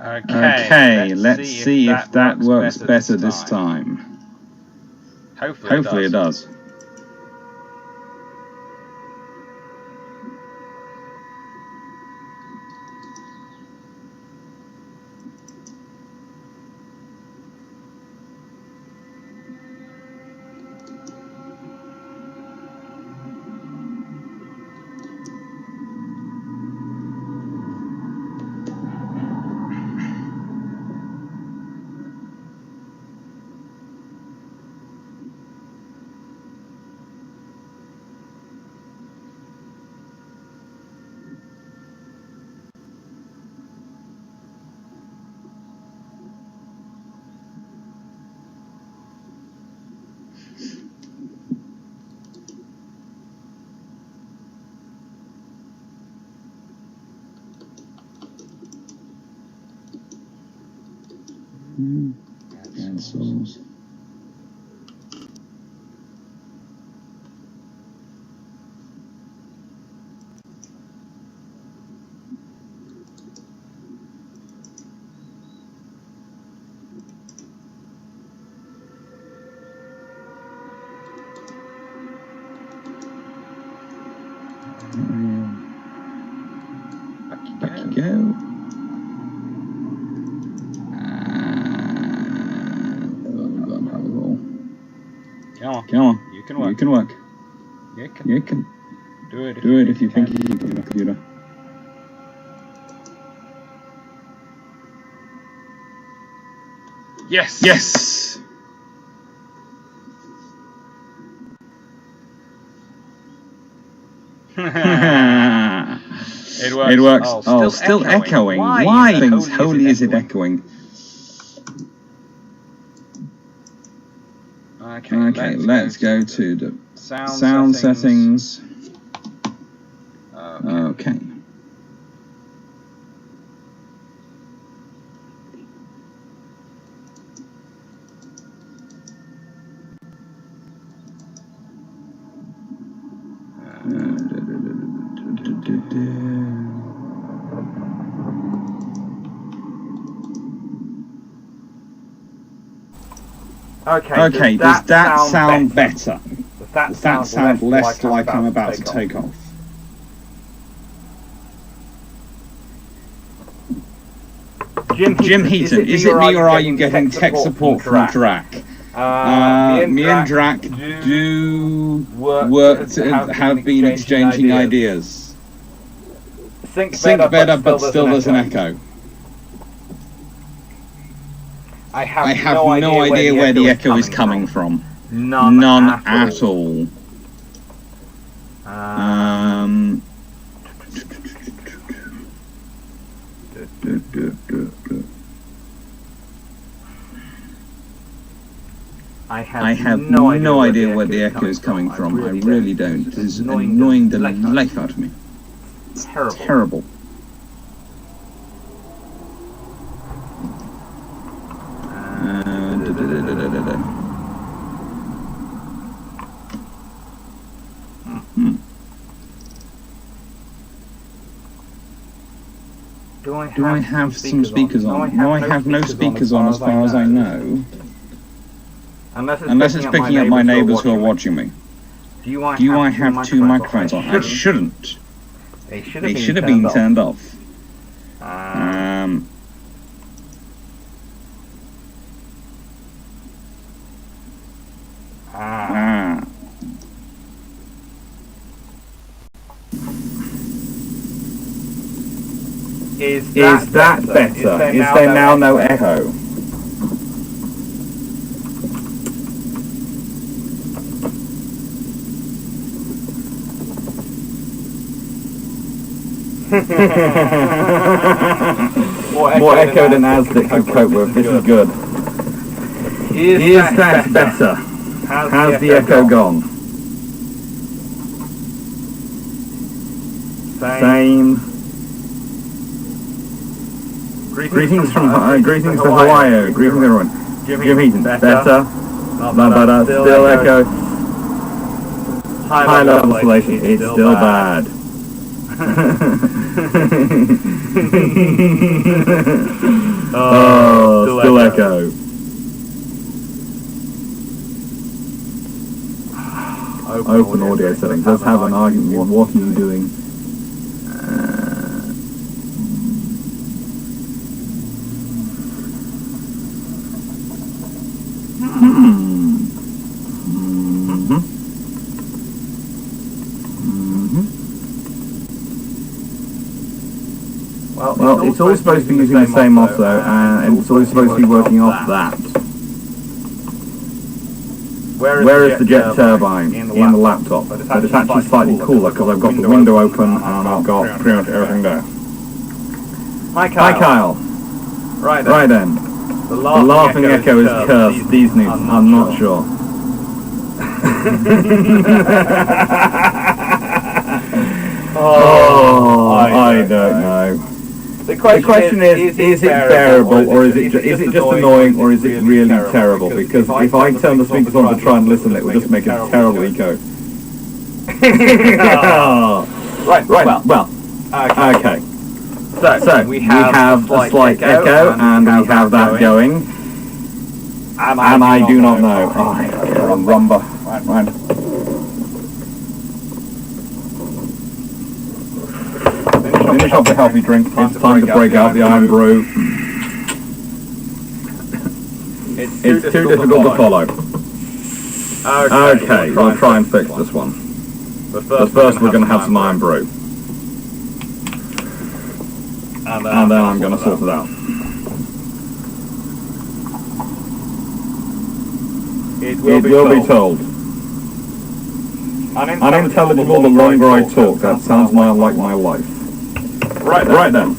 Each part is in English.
Okay, let's see if that works better this time. Hopefully it does. Cancels. Back you go. Come on. You can work. You can work. You can. Do it if you think you can, computer. Yes! Yes! It works. It works. Oh, still echoing. Why things holy is it echoing? Okay, let's go to the sound settings. Okay. Okay, does that sound better? Does that sound less like I'm about to take off? Jim Heaton, is it me or are you getting tech support from Drac? Me and Drac do have been exchanging ideas. Sync better, but still there's an echo. I have no idea where the echo is coming from. None at all. I have no idea where the echo is coming from. I really don't. It is annoying the life out of me. It's terrible. Do I have some speakers on? No, I have no speakers on as far as I know. Unless it's picking up my neighbours who are watching me. Do I have two microphones on? I shouldn't. They should have been turned off. Is that better? Is there now no echo? More echo than Asdic can cope with. This is good. Is that better? How's the echo gone? Same. Greetings from Hawaii. Greetings everyone. Jim Heaton. Better. But still echo. High level isolation. It's still bad. Oh, still echo. Open audio settings. Let's have an argument. What are you doing? Well, it's all supposed to be using the same motto, and it's always supposed to be working off that. Where is the jet turbine? In the laptop. But it's actually slightly cooler because I've got the window open and I've got pretty much everything there. Hi Kyle. Right then. The laughing echo is cursed. These news, I'm not sure. Oh, I don't know. The question is it bearable, or is it just annoying, or is it really terrible? Because if I turn the speakers on to try and listen, it will just make a terrible echo. Right, well, okay. So, we have a slight echo, and we have that going. And I do not know. Oh, rumba. Right. Finish off the healthy drink. It's time to break out the iron brew. It's too difficult to follow. Okay, we'll try and fix this one. But first we're going to have some iron brew. And then I'm going to sort it out. It will be told. Unintelligible the longer I talk. That sounds like my life. Right then.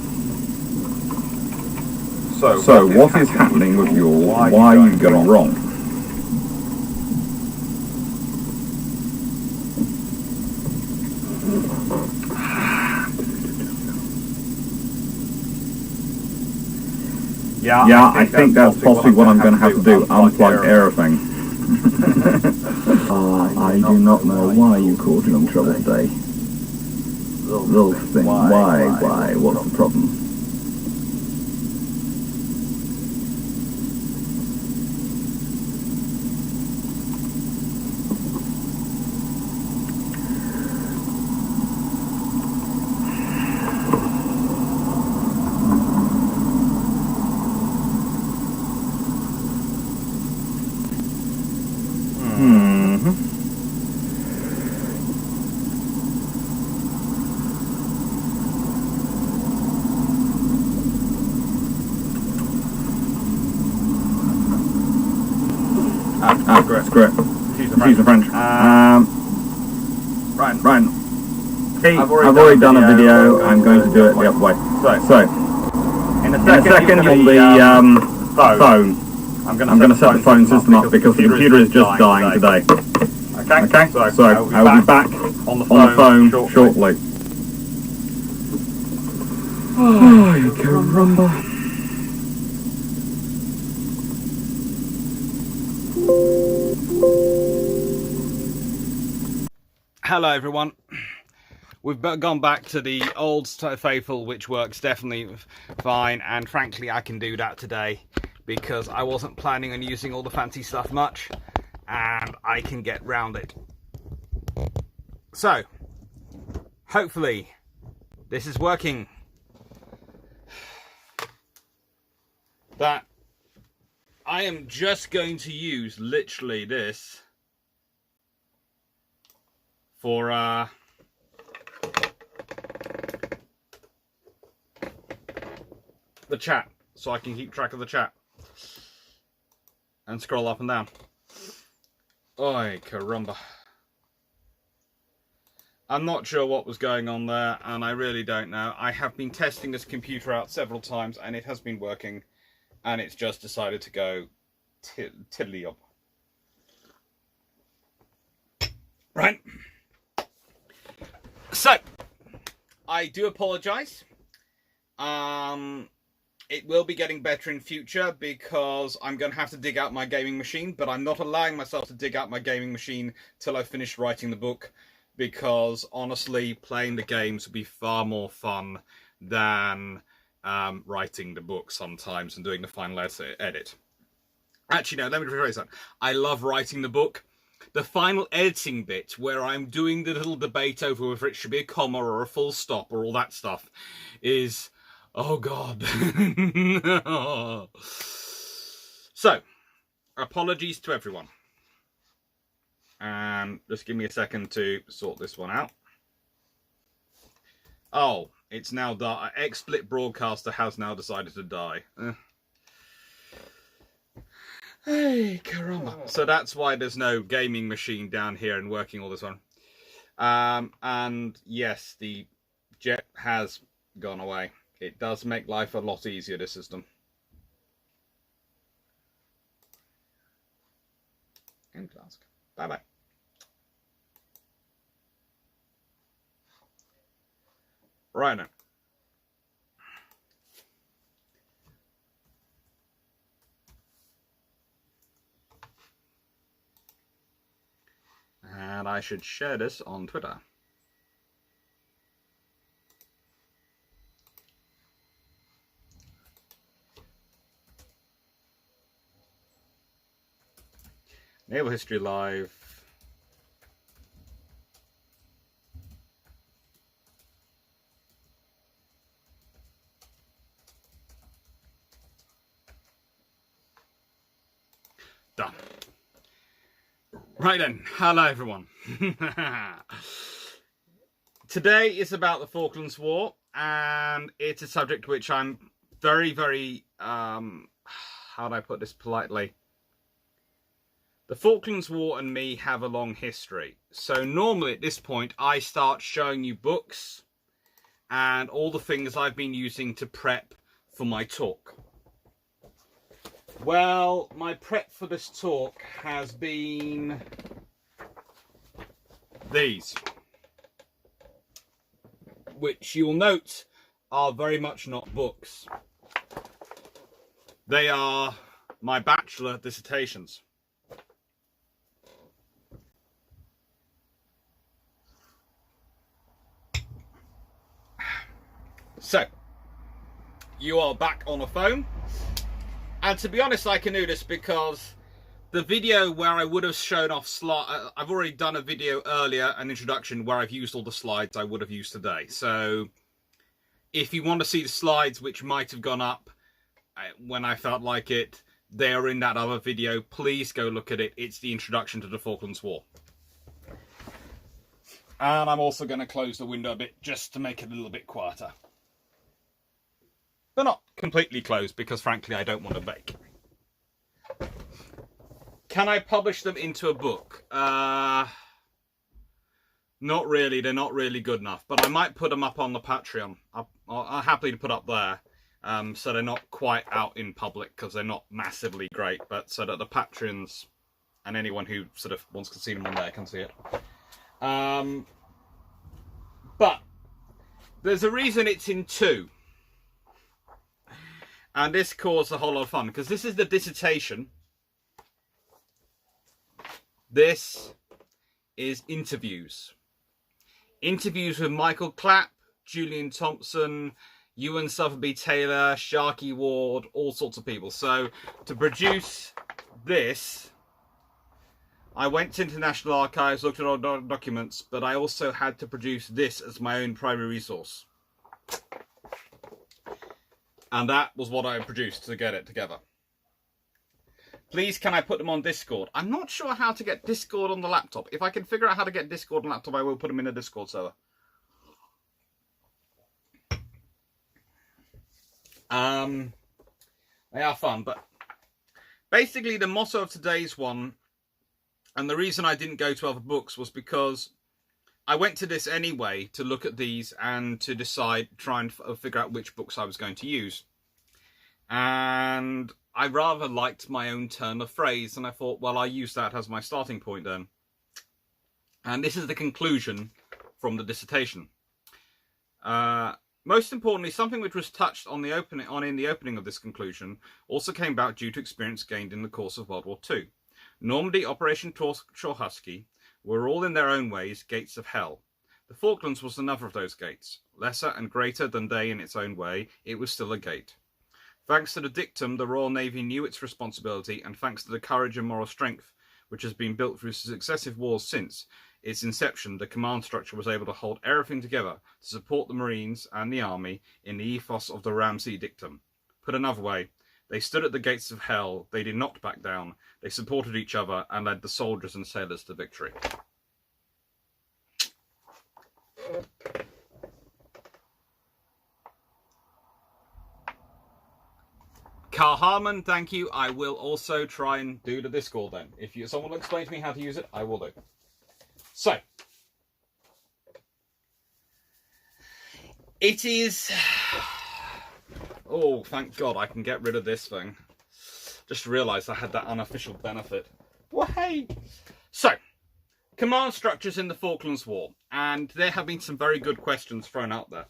So what is happening with yours? Why are you going wrong? Yeah, I think that's possibly what I'm going to have to do. Unplug everything. I do not know why you caused me trouble today. Little thing. Why? What's the problem? That's great. Excuse the French. Ryan. Hey, I've already done a video. I'm going to do it the other way. So in a second on the phone, I'm going to set the phone system up because the computer is just dying today. Okay? So I will be back on the phone shortly. Oh, you caramba. Hello everyone, we've gone back to the old faithful, which works definitely fine, and frankly I can do that today because I wasn't planning on using all the fancy stuff much and I can get round it. So hopefully this is working. That I am just going to use literally this for the chat, so I can keep track of the chat and scroll up and down. Oi, caramba. I'm not sure what was going on there, and I really don't know. I have been testing this computer out several times, and it has been working, and it's just decided to go tiddly up. Right. So, I do apologise. It will be getting better in future because I'm going to have to dig out my gaming machine, but I'm not allowing myself to dig out my gaming machine till I finish writing the book because honestly, playing the games would be far more fun than writing the book sometimes and doing the final edit. Actually, no, let me rephrase that. I love writing the book. The final editing bit, where I'm doing the little debate over whether it should be a comma or a full stop or all that stuff, is, oh God. So, apologies to everyone. And just give me a second to sort this one out. Oh, it's now died. XSplit broadcaster has now decided to die. Hey, caramba. So that's why there's no gaming machine down here and working all this one. And yes, the jet has gone away. It does make life a lot easier, this system. And task. Bye-bye. Right now. And I should share this on Twitter. Naval History Live. Done. Right then, hello everyone. Today is about the Falklands War, and it's a subject which I'm very, very, how do I put this politely? The Falklands War and me have a long history. So normally at this point, I start showing you books and all the things I've been using to prep for my talk. Well, my prep for this talk has been these, which you'll note are very much not books. They are my bachelor dissertations. So, you are back on a phone. And to be honest, I can do this because the video where I would have shown off slides, I've already done a video earlier, an introduction, where I've used all the slides I would have used today. So if you want to see the slides which might have gone up when I felt like it, they are in that other video. Please go look at it. It's the introduction to the Falklands War. And I'm also going to close the window a bit just to make it a little bit quieter. They're not completely closed because, frankly, I don't want to bake. Can I publish them into a book? Not really. They're not really good enough. But I might put them up on the Patreon. I'll happily put up there. So they're not quite out in public because they're not massively great. But so that the Patreons and anyone who sort of wants to see them on there can see it. But there's a reason it's in two. And this caused a whole lot of fun, because this is the dissertation. This is interviews. Interviews with Michael Clapp, Julian Thompson, Ewan Sotheby Taylor, Sharkey Ward, all sorts of people. So to produce this, I went to International Archives, looked at all documents, but I also had to produce this as my own primary resource. And that was what I produced to get it together. Please, can I put them on Discord? I'm not sure how to get Discord on the laptop. If I can figure out how to get Discord on the laptop, I will put them in a Discord server. They are fun, but basically the motto of today's one, and the reason I didn't go to other books, was because I went to this anyway to look at these and to decide, try and figure out which books I was going to use. And I rather liked my own turn of phrase, and I thought, well, I'll use that as my starting point then. And this is the conclusion from the dissertation. Most importantly, something which was touched on in the opening of this conclusion also came about due to experience gained in the course of World War II. Normandy, Operation Chorhusky, were all in their own ways gates of hell. The Falklands was another of those gates. Lesser and greater than they in its own way, it was still a gate. Thanks to the dictum, the Royal Navy knew its responsibility, and thanks to the courage and moral strength which has been built through successive wars since its inception, the command structure was able to hold everything together to support the Marines and the Army in the ethos of the Ramsay dictum. Put another way, they stood at the gates of hell, they did not back down, they supported each other and led the soldiers and sailors to victory. Carl Harmon, thank you. I will also try and do the Discord then. If someone will explain to me how to use it, I will do. So, it is... Oh, thank God I can get rid of this thing. Just realised I had that unofficial benefit. Well, hey! So, command structures in the Falklands War. And there have been some very good questions thrown out there.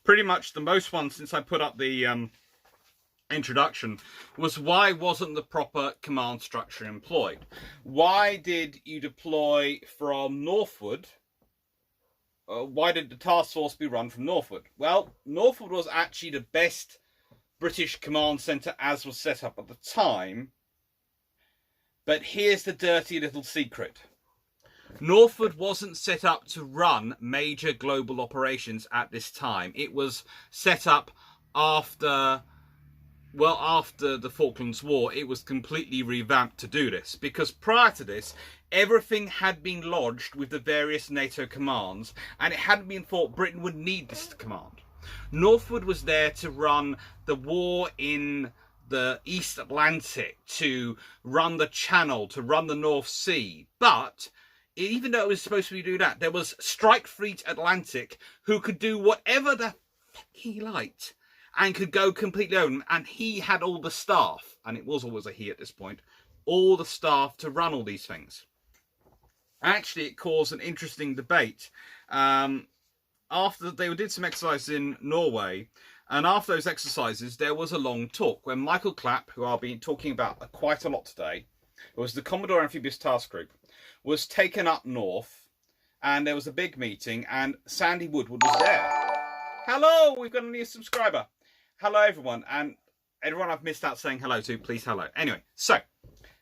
Pretty much the most one since I put up the introduction was, why wasn't the proper command structure employed? Why did you deploy from Northwood? Why did the task force be run from Northwood? Well, Northwood was actually the best British command centre as was set up at the time. But here's the dirty little secret. Northwood wasn't set up to run major global operations at this time. It was set up after the Falklands War. It was completely revamped to do this, because prior to this, everything had been lodged with the various NATO commands, and it hadn't been thought Britain would need this command. Northwood was there to run the war in the East Atlantic, to run the Channel, to run the North Sea, but even though it was supposed to do that, there was Strike Fleet Atlantic who could do whatever the fuck he liked and could go completely own. And he had all the staff, and it was always a he at this point, all the staff to run all these things. Actually, it caused an interesting debate. After they did some exercises in Norway, and after those exercises, there was a long talk when Michael Clapp, who I'll be talking about quite a lot today, who was the Commodore Amphibious Task Group, was taken up north, and there was a big meeting, and Sandy Woodward was there. Hello, we've got a new subscriber. Hello, everyone, and everyone I've missed out saying hello to, please hello. Anyway, so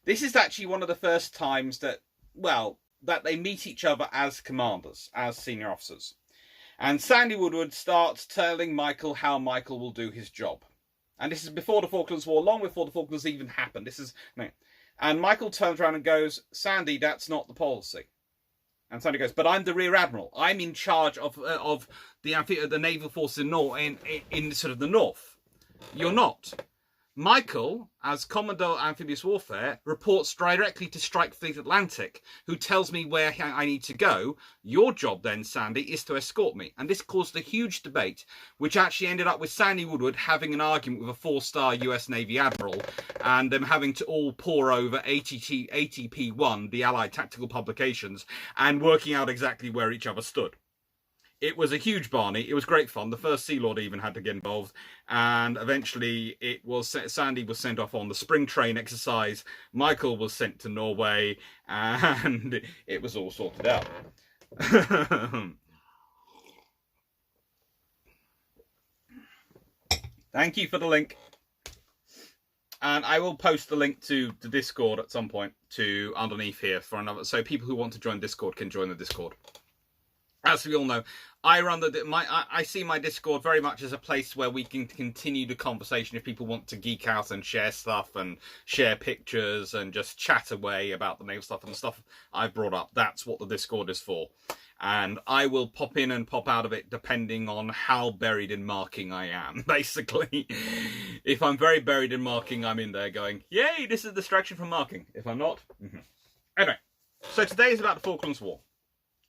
this is actually one of the first times that, well, that they meet each other as commanders, as senior officers. And Sandy Woodward starts telling Michael how Michael will do his job. And this is before the Falklands War, long before the Falklands even happened. This is... No. And Michael turns around and goes, Sandy, that's not the policy. And Sandy goes, but I'm the Rear Admiral. I'm in charge of the naval forces in sort of the north. You're not. Michael, as Commodore Amphibious Warfare, reports directly to Strike Fleet Atlantic, who tells me where I need to go. Your job then, Sandy, is to escort me. And this caused a huge debate, which actually ended up with Sandy Woodward having an argument with a 4-star US Navy Admiral, and them having to all pore over ATP1, the Allied tactical publications, and working out exactly where each other stood. It was a huge Barney. It was great fun. The first Sea Lord even had to get involved. And eventually Sandy was sent off on the spring train exercise. Michael was sent to Norway. And it was all sorted out. Thank you for the link. And I will post the link to the Discord at some point to underneath here for another. So people who want to join Discord can join the Discord. As we all know, I see my Discord very much as a place where we can continue the conversation if people want to geek out and share stuff and share pictures and just chat away about the naval stuff and the stuff I've brought up. That's what the Discord is for. And I will pop in and pop out of it depending on how buried in marking I am, basically. If I'm very buried in marking, I'm in there going, yay, this is a distraction from marking. If I'm not, Anyway, so today is about the Falklands War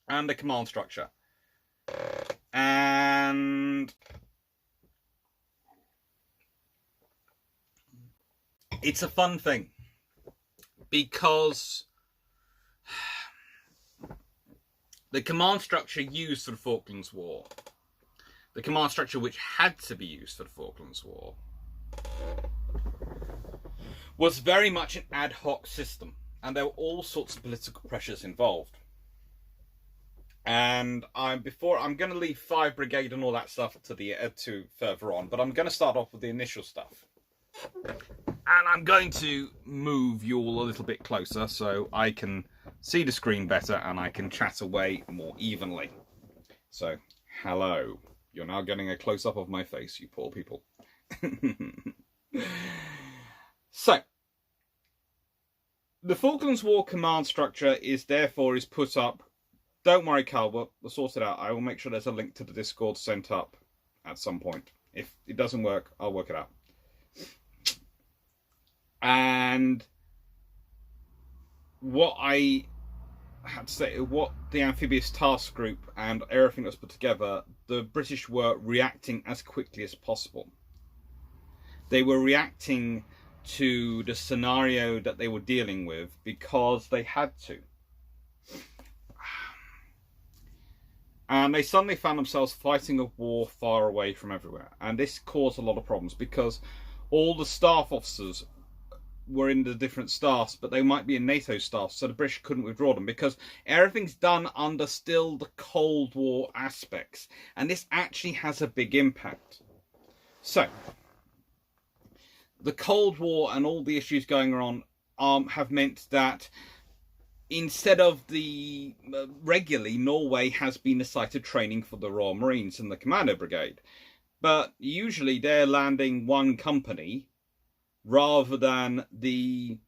and the command structure. And it's a fun thing because the command structure used for the Falklands War, the command structure which had to be used for the Falklands War, was very much an ad hoc system. and there were all sorts of political pressures involved. And I'm going to leave 5 Brigade and all that stuff to further on, but I'm going to start off with the initial stuff. And I'm going to move you all a little bit closer so I can see the screen better and I can chat away more evenly. So, hello. You're now getting a close-up of my face, you poor people. So, the Falklands War command structure is put up. Don't worry, Carl, we'll sort it out. I will make sure there's a link to the Discord sent up at some point. If it doesn't work, I'll work it out. And what I had to say, what the amphibious task group and everything that was put together, the British were reacting as quickly as possible. They were reacting to the scenario that they were dealing with because they had to. And they suddenly found themselves fighting a war far away from everywhere. And this caused a lot of problems because all the staff officers were in the different staffs, but they might be in NATO staff, so the British couldn't withdraw them because everything's done under still the Cold War aspects. And this actually has a big impact. So, the Cold War and all the issues going on have meant that instead of the regularly, Norway has been a site of training for the Royal Marines and the Commando Brigade. But usually they're landing one company rather than the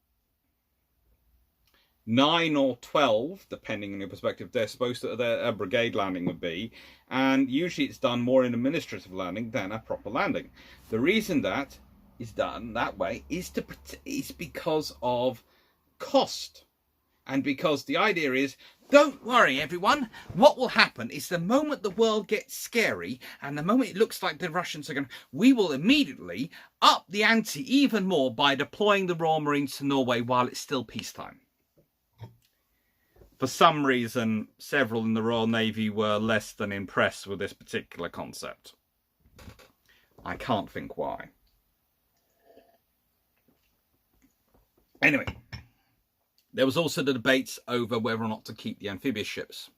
9 or 12, depending on your perspective, they're supposed to, a brigade landing would be. And usually it's done more in administrative landing than a proper landing. The reason that is done that way is because of cost. And because the idea is, don't worry everyone, what will happen is the moment the world gets scary and the moment it looks like the Russians are going, we will immediately up the ante even more by deploying the Royal Marines to Norway while it's still peacetime. For some reason, several in the Royal Navy were less than impressed with this particular concept. I can't think why. Anyway. There was also the debates over whether or not to keep the amphibious ships.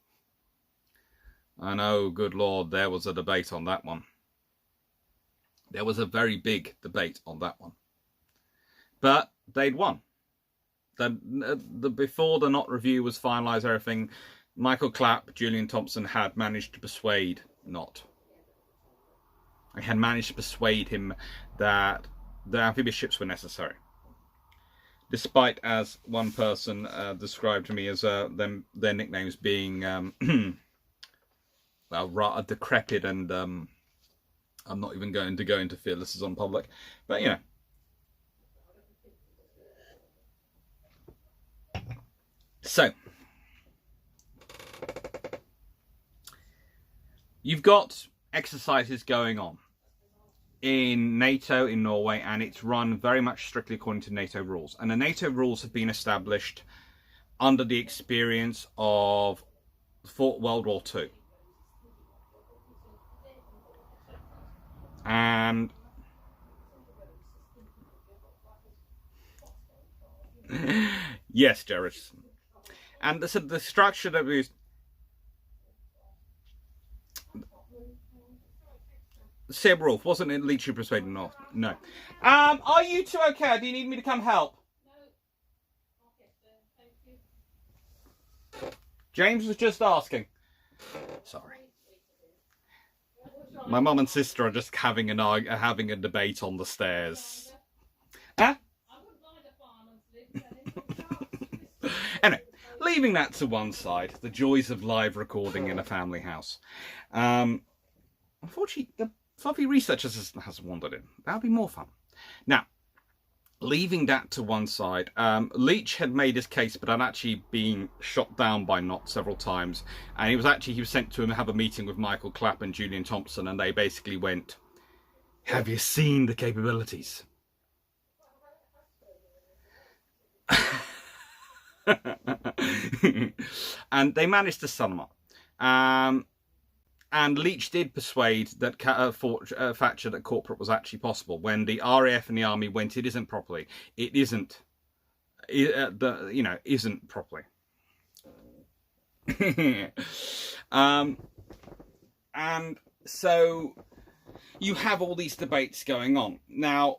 I know, good Lord, there was a debate on that one. There was a very big debate on that one. But they'd won. Before the Not Review was finalised, everything, Michael Clapp, Julian Thompson had managed to persuade Not. They had managed to persuade him that the amphibious ships were necessary. Despite, as one person described to me as their nicknames being well, rather decrepit and I'm not even going to go into fearlesses on public, but you know. So, you've got exercises going on in NATO in Norway, and it's run very much strictly according to NATO rules. And the NATO rules have been established under the experience of World War II. And yes, Jared. And the structure that we Seb Rolf, wasn't it Leach who persuaded North? No. Are you two okay? Do you need me to come help? No. James was just asking. Sorry. My mum and sister are just having a debate on the stairs. Huh? Anyway, leaving that to one side, the joys of live recording in a family house. Unfortunately, the fluffy researcher has wandered in. That'll be more fun. Now, leaving that to one side, Leach had made his case, but had actually been shot down by Knott several times. And he was sent to have a meeting with Michael Clapp and Julian Thompson, and they basically went, "Have you seen the capabilities?" And they managed to sum them up. And Leach did persuade that Thatcher that corporate was actually possible. When the RAF and the army went, it isn't properly. It isn't isn't properly. And so you have all these debates going on. Now,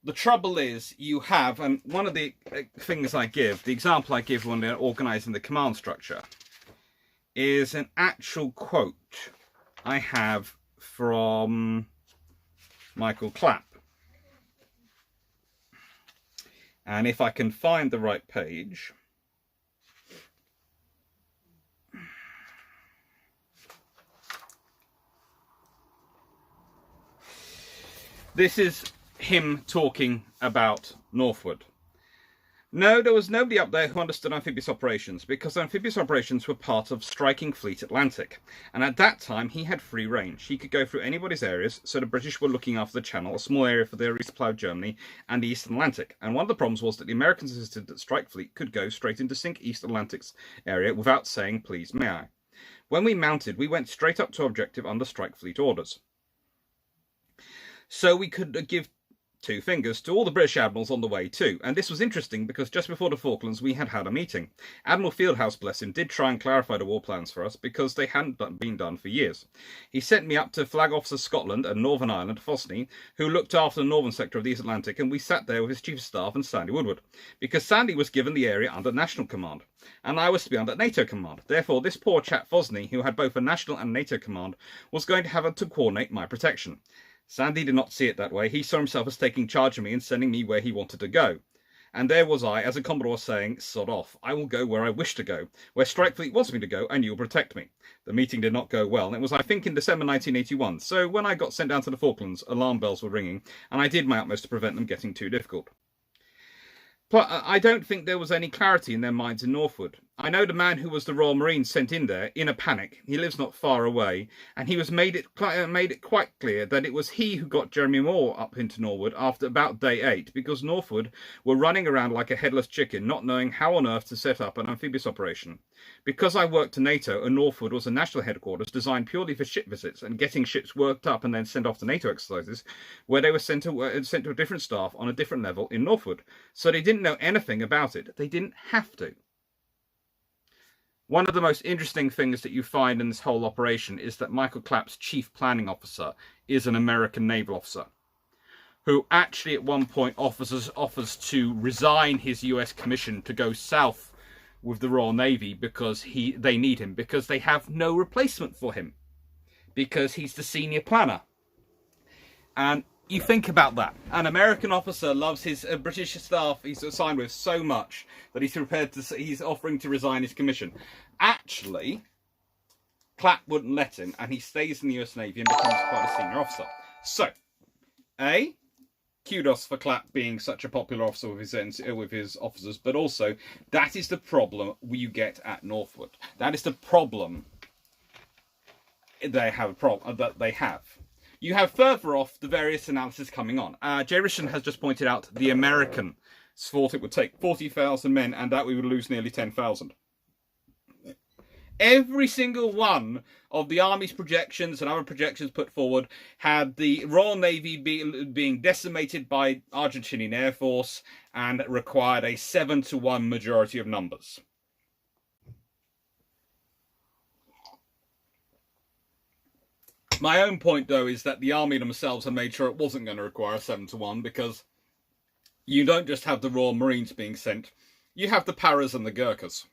the trouble is you have, and one of the things I give, the example I give when they're organising the command structure, is an actual quote I have from Michael Clapp. And if I can find the right page... This is him talking about Northwood. No, there was nobody up there who understood amphibious operations, because amphibious operations were part of Striking Fleet Atlantic, and at that time he had free range. He could go through anybody's areas, so the British were looking after the Channel, a small area for their resupply of Germany, and the East Atlantic. And one of the problems was that the Americans insisted that Strike Fleet could go straight into Sink East Atlantic's area without saying, please, may I. When we mounted, we went straight up to objective under Strike Fleet orders. So we could give two fingers to all the British admirals on the way too. And this was interesting because just before the Falklands we had a meeting. Admiral Fieldhouse, bless him, did try and clarify the war plans for us because they hadn't been done for years. He sent me up to Flag Officer Scotland and Northern Ireland, Fosney, who looked after the northern sector of the East Atlantic, and we sat there with his Chief of Staff and Sandy Woodward, because Sandy was given the area under National Command, and I was to be under NATO Command. Therefore, this poor chap Fosney, who had both a National and NATO Command, was going to have to coordinate my protection. Sandy did not see it that way. He saw himself as taking charge of me and sending me where he wanted to go. And there was I, as a Commodore, saying, sod off, I will go where I wish to go, where Strike Fleet wants me to go, and you'll protect me. The meeting did not go well, and it was, I think, in December 1981, so when I got sent down to the Falklands, alarm bells were ringing, and I did my utmost to prevent them getting too difficult. But I don't think there was any clarity in their minds in Northwood. I know the man who was the Royal Marines sent in there in a panic. He lives not far away, and he was made it quite clear that it was he who got Jeremy Moore up into Northwood after about day 8, because Northwood were running around like a headless chicken, not knowing how on earth to set up an amphibious operation. Because I worked to NATO, and Northwood was a national headquarters designed purely for ship visits and getting ships worked up and then sent off to NATO exercises, where they were sent to a different staff on a different level in Northwood. So they didn't know anything about it. They didn't have to. One of the most interesting things that you find in this whole operation is that Michael Clapp's chief planning officer is an American naval officer, who actually at one point offers to resign his US commission to go south with the Royal Navy because they need him, because they have no replacement for him, because he's the senior planner. And you think about that. An American officer loves his British staff he's assigned with so much that he's offering to resign his commission. Actually, Clapp wouldn't let him, and he stays in the US Navy and becomes quite a senior officer. So, kudos for Clapp being such a popular officer with his officers, but also that is the problem you get at Northwood. That is the problem they have. You have further off the various analysis coming on. Jay Richardson has just pointed out the Americans thought it would take 40,000 men and that we would lose nearly 10,000. Every single one of the Army's projections and other projections put forward had the Royal Navy being decimated by Argentinian Air Force and required a 7-to-1 majority of numbers. My own point, though, is that the Army themselves have made sure it wasn't going to require a 7-to-1, because you don't just have the Royal Marines being sent, you have the Paras and the Gurkhas.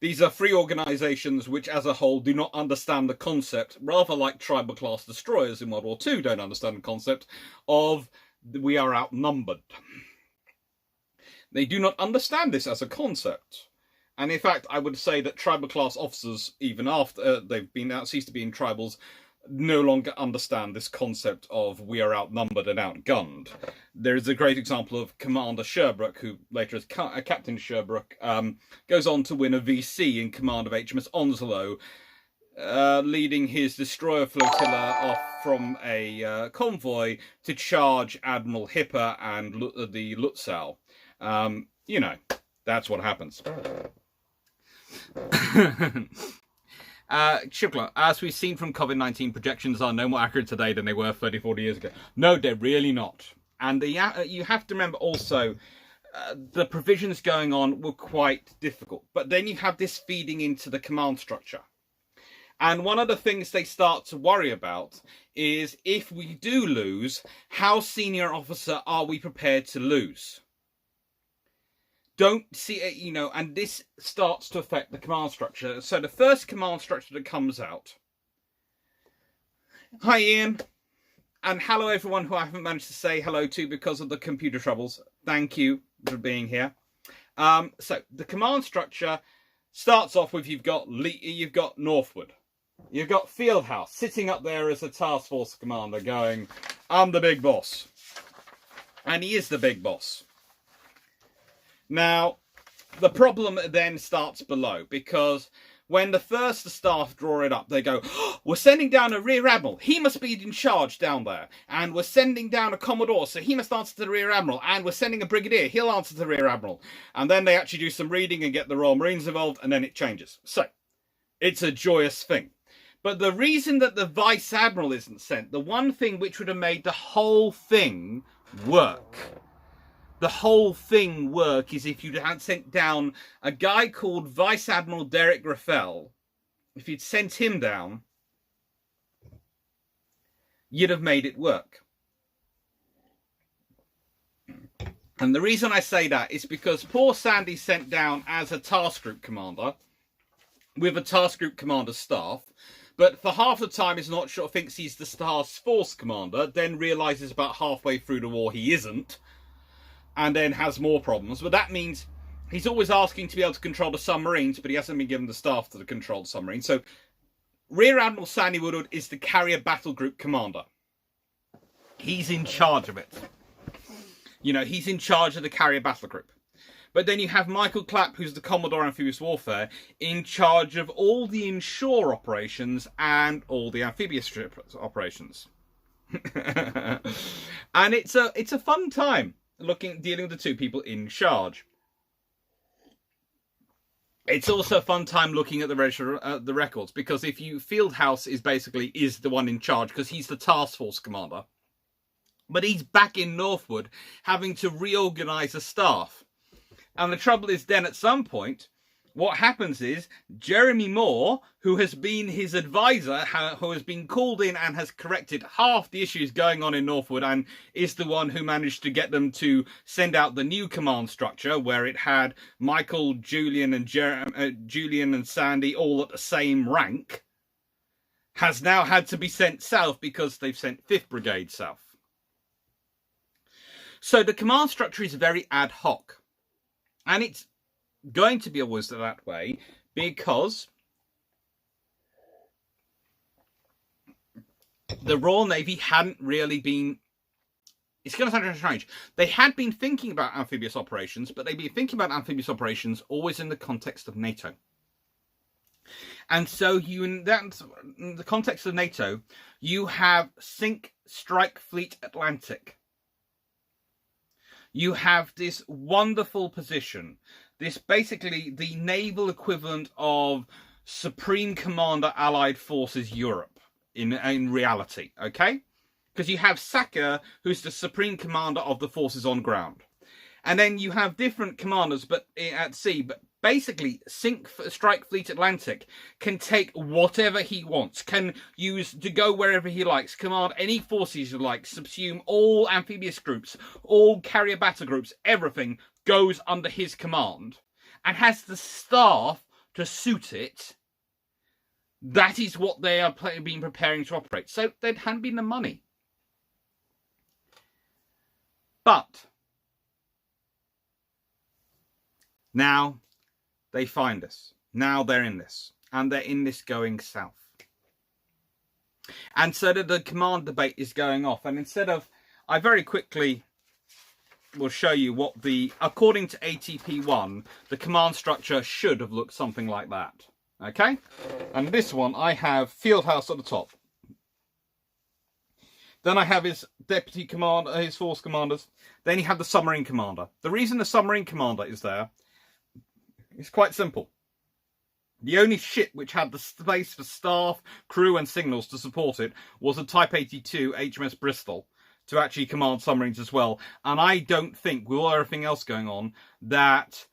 These are free organisations which, as a whole, do not understand the concept, rather like tribal class destroyers in World War II don't understand the concept of we are outnumbered. They do not understand this as a concept. And in fact, I would say that tribal class officers, even after they've ceased to be in tribals, no longer understand this concept of we are outnumbered and outgunned. There is a great example of Commander Sherbrooke, who later as Captain Sherbrooke goes on to win a VC in command of HMS Onslow, leading his destroyer flotilla off from a convoy to charge Admiral Hipper and the Lutzow. You know, that's what happens. Shukla, as we've seen from COVID-19, projections are no more accurate today than they were 30-40 years ago. No, they're really not. And you have to remember also, the provisions going on were quite difficult. But then you have this feeding into the command structure. And one of the things they start to worry about is, if we do lose, how senior officer are we prepared to lose? Don't see it, you know, and this starts to affect the command structure. So the first command structure that comes out. Hi, Ian. And hello, everyone who I haven't managed to say hello to because of the computer troubles. Thank you for being here. So the command structure starts off with you've got Northwood. You've got Fieldhouse sitting up there as a task force commander going, I'm the big boss. And he is the big boss. Now, the problem then starts below, because when the first staff draw it up, they go, oh, we're sending down a Rear Admiral. He must be in charge down there. And we're sending down a Commodore, so he must answer to the Rear Admiral. And we're sending a Brigadier. He'll answer to the Rear Admiral. And then they actually do some reading and get the Royal Marines involved, and then it changes. So, it's a joyous thing. But the reason that the Vice Admiral isn't sent, the one thing which would have made the whole thing work, is if you'd had sent down a guy called Vice Admiral Derek Graffel. If you'd sent him down, you'd have made it work. And the reason I say that is because poor Sandy's sent down as a task group commander, with a task group commander's staff, but for half the time is not sure, thinks he's the task force commander, then realises about halfway through the war he isn't, and then has more problems. But that means he's always asking to be able to control the submarines, but he hasn't been given the staff to control the submarines. So Rear Admiral Sandy Woodward is the carrier battle group commander. He's in charge of it. You know, he's in charge of the carrier battle group. But then you have Michael Clapp, who's the Commodore Amphibious Warfare, in charge of all the inshore operations and all the amphibious strip operations. And it's a fun time dealing with the two people in charge. It's also a fun time looking at the records, because if you Fieldhouse is the one in charge, because he's the task force commander, but he's back in Northwood having to reorganize the staff. And the trouble is then at some point, what happens is Jeremy Moore, who has been his advisor, who has been called in and has corrected half the issues going on in Northwood, and is the one who managed to get them to send out the new command structure, where it had Michael, Julian and Sandy all at the same rank, has now had to be sent south because they've sent 5th Brigade south. So the command structure is very ad hoc. And it's going to be always that way because the Royal Navy hadn't really been... It's going to sound strange. They had been thinking about amphibious operations, but they'd been thinking about amphibious operations always in the context of NATO. And so in the context of NATO, you have Sink Strike Fleet Atlantic. You have this wonderful position, this basically the naval equivalent of Supreme Commander Allied Forces Europe in reality, okay? Because you have Saka, who's the Supreme Commander of the forces on ground. And then you have different commanders but at sea, but basically Strike Fleet Atlantic can take whatever he wants, can use to go wherever he likes, command any forces he likes, subsume all amphibious groups, all carrier battle groups, everything goes under his command, and has the staff to suit it. That is what they are been preparing to operate. So there hadn't been the money. But now they find us. Now they're in this. And they're in this going south. And so the command debate is going off. And instead of... I very quickly will show you what according to ATP1, the command structure should have looked something like that. Okay? And this one, I have Fieldhouse at the top. Then I have his deputy commander, his force commanders. Then you have the submarine commander. The reason the submarine commander is there is quite simple. The only ship which had the space for staff, crew and signals to support it was a Type 82 HMS Bristol. to actually command submarines as well. And I don't think, with all everything else going on, that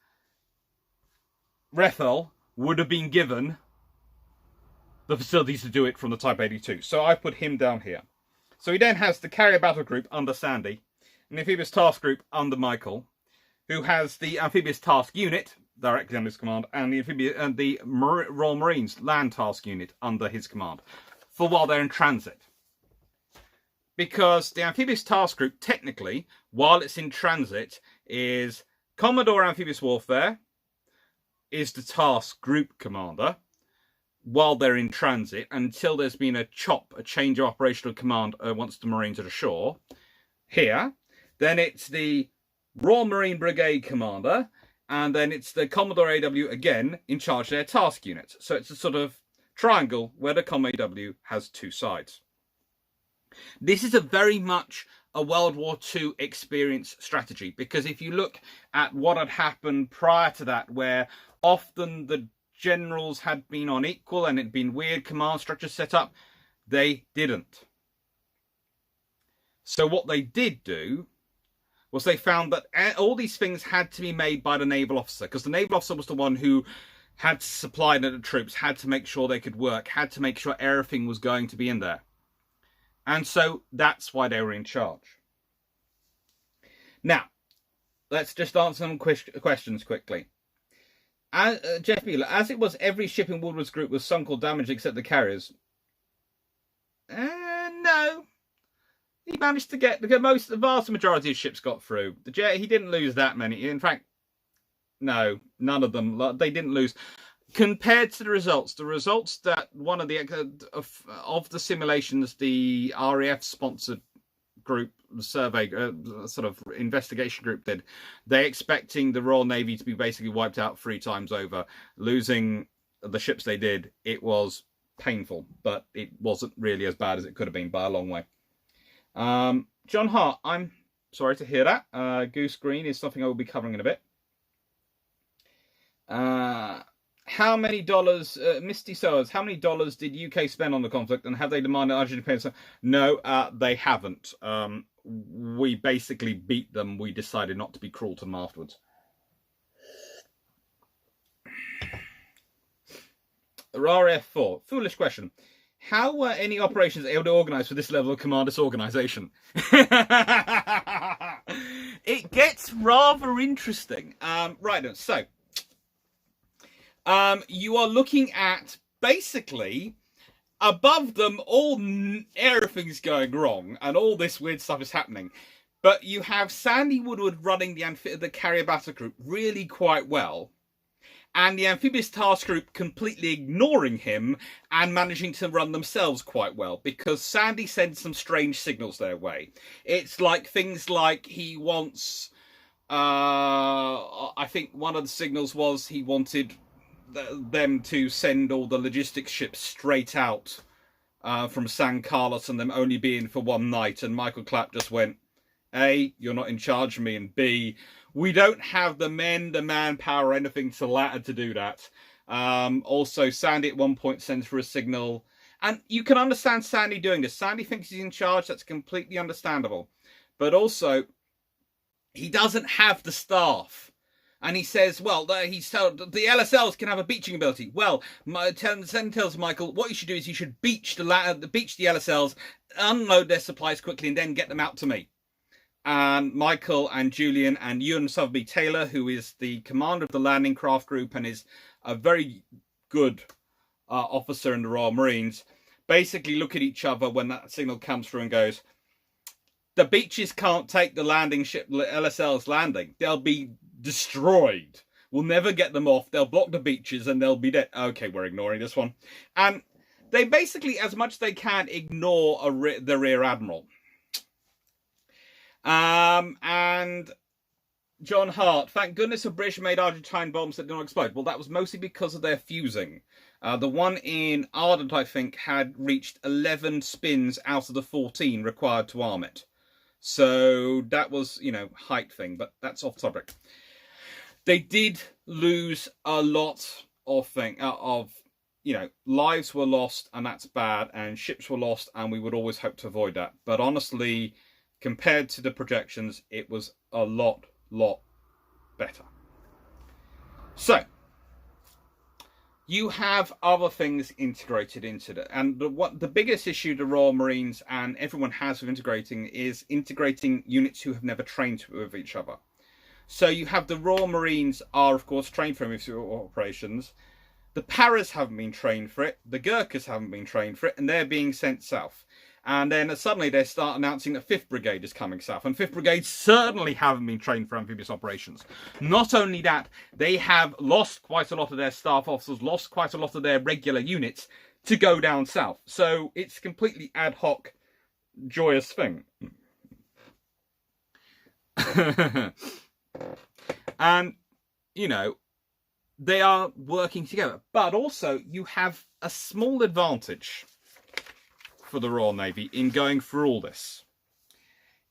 Rafael would have been given the facilities to do it from the Type 82. So I put him down here. So he then has the Carrier Battle Group under Sandy, an Amphibious Task Group under Michael, who has the Amphibious Task Unit directly under his command, and the Royal Marines Land Task Unit under his command, for while they're in transit. Because the Amphibious Task Group, technically, while it's in transit, is Commodore Amphibious Warfare, is the task group commander, while they're in transit, until there's been a change of operational command once the Marines are ashore. Here, then it's the Royal Marine Brigade commander, and then it's the Commodore AW again in charge of their task units. So it's a sort of triangle where the Commodore AW has two sides. This is a very much a World War II experience strategy, because if you look at what had happened prior to that, where often the generals had been on equal and it'd been weird command structures set up, they didn't. So what they did do was they found that all these things had to be made by the naval officer, because the naval officer was the one who had to supply the troops, had to make sure they could work, had to make sure everything was going to be in there. And so that's why they were in charge. Now, let's just answer some questions quickly. Jeff Mueller, as it was, every ship in Woodward's group was sunk or damaged except the carriers. No. He managed to get the vast majority of ships got through. He didn't lose that many. In fact, no, none of them. They didn't lose. Compared to the results that one of the of the simulations, the RAF sponsored group survey sort of investigation group did, they're expecting the Royal Navy to be basically wiped out 3 times over. Losing the ships they did, it was painful, but it wasn't really as bad as it could have been by a long way. John Hart, I'm sorry to hear that. Goose Green is something I will be covering in a bit. How many dollars, Misty Sowers, how many dollars did UK spend on the conflict, and have they demanded Argentina pay? No, they haven't. We basically beat them. We decided not to be cruel to them afterwards. RF4, foolish question. How were any operations able to organise for this level of command disorganisation? It gets rather interesting. Right then, so you are looking at basically above them all everything's going wrong and all this weird stuff is happening, but you have Sandy Woodward running the Carrier Battle Group really quite well, and the Amphibious Task Group completely ignoring him and managing to run themselves quite well, because Sandy sends some strange signals their way. It's like things like he wants, I think one of the signals was he wanted them to send all the logistics ships straight out from San Carlos and them only being for one night, and Michael Clapp just went, A, you're not in charge of me, and B, we don't have the men, the manpower, or anything to do that. Also, Sandy at one point sends for a signal, and you can understand Sandy doing this. Sandy thinks he's in charge, that's completely understandable. But also, he doesn't have the staff. And he says, well, the LSLs can have a beaching ability. Well, Sandy tells Michael, what you should do is you should beach the LSLs, unload their supplies quickly, and then get them out to me. And Michael and Julian and Ewan Sotheby Taylor, who is the commander of the landing craft group and is a very good officer in the Royal Marines, basically look at each other when that signal comes through and goes, the beaches can't take the landing ship, LSL's landing. They'll be destroyed. We'll never get them off. They'll block the beaches and they'll be dead. Okay, we're ignoring this one. And they basically, as much as they can, ignore the rear admiral. And John Hart, thank goodness the British made Argentine bombs that did not explode. Well, that was mostly because of their fusing. The one in Ardent, I think, had reached 11 spins out of the 14 required to arm it. So that was, height thing, but that's off topic. They did lose a lot of lives were lost, and that's bad, and ships were lost, and we would always hope to avoid that. But honestly, compared to the projections, it was a lot better. So, you have other things integrated into it. And the biggest issue the Royal Marines and everyone has with integrating is integrating units who have never trained with each other. So you have the Royal Marines are, of course, trained for amphibious operations. The Paras haven't been trained for it. The Gurkhas haven't been trained for it. And they're being sent south. And then suddenly they start announcing that 5th Brigade is coming south. And 5th Brigade certainly haven't been trained for amphibious operations. Not only that, they have lost quite a lot of their staff officers, lost quite a lot of their regular units to go down south. So it's a completely ad hoc, joyous thing. And, you know, they are working together. But also, you have a small advantage for the Royal Navy in going through all this,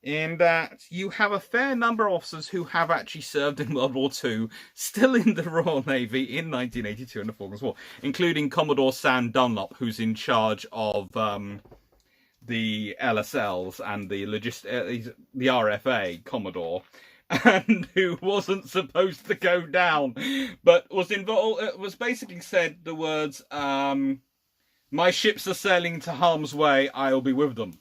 in that you have a fair number of officers who have actually served in World War II still in the Royal Navy in 1982 in the Falklands War, including Commodore Sam Dunlop, who's in charge of the LSLs and the RFA Commodore, and who wasn't supposed to go down, but was involved. It was basically said the words, "My ships are sailing to harm's way, I'll be with them."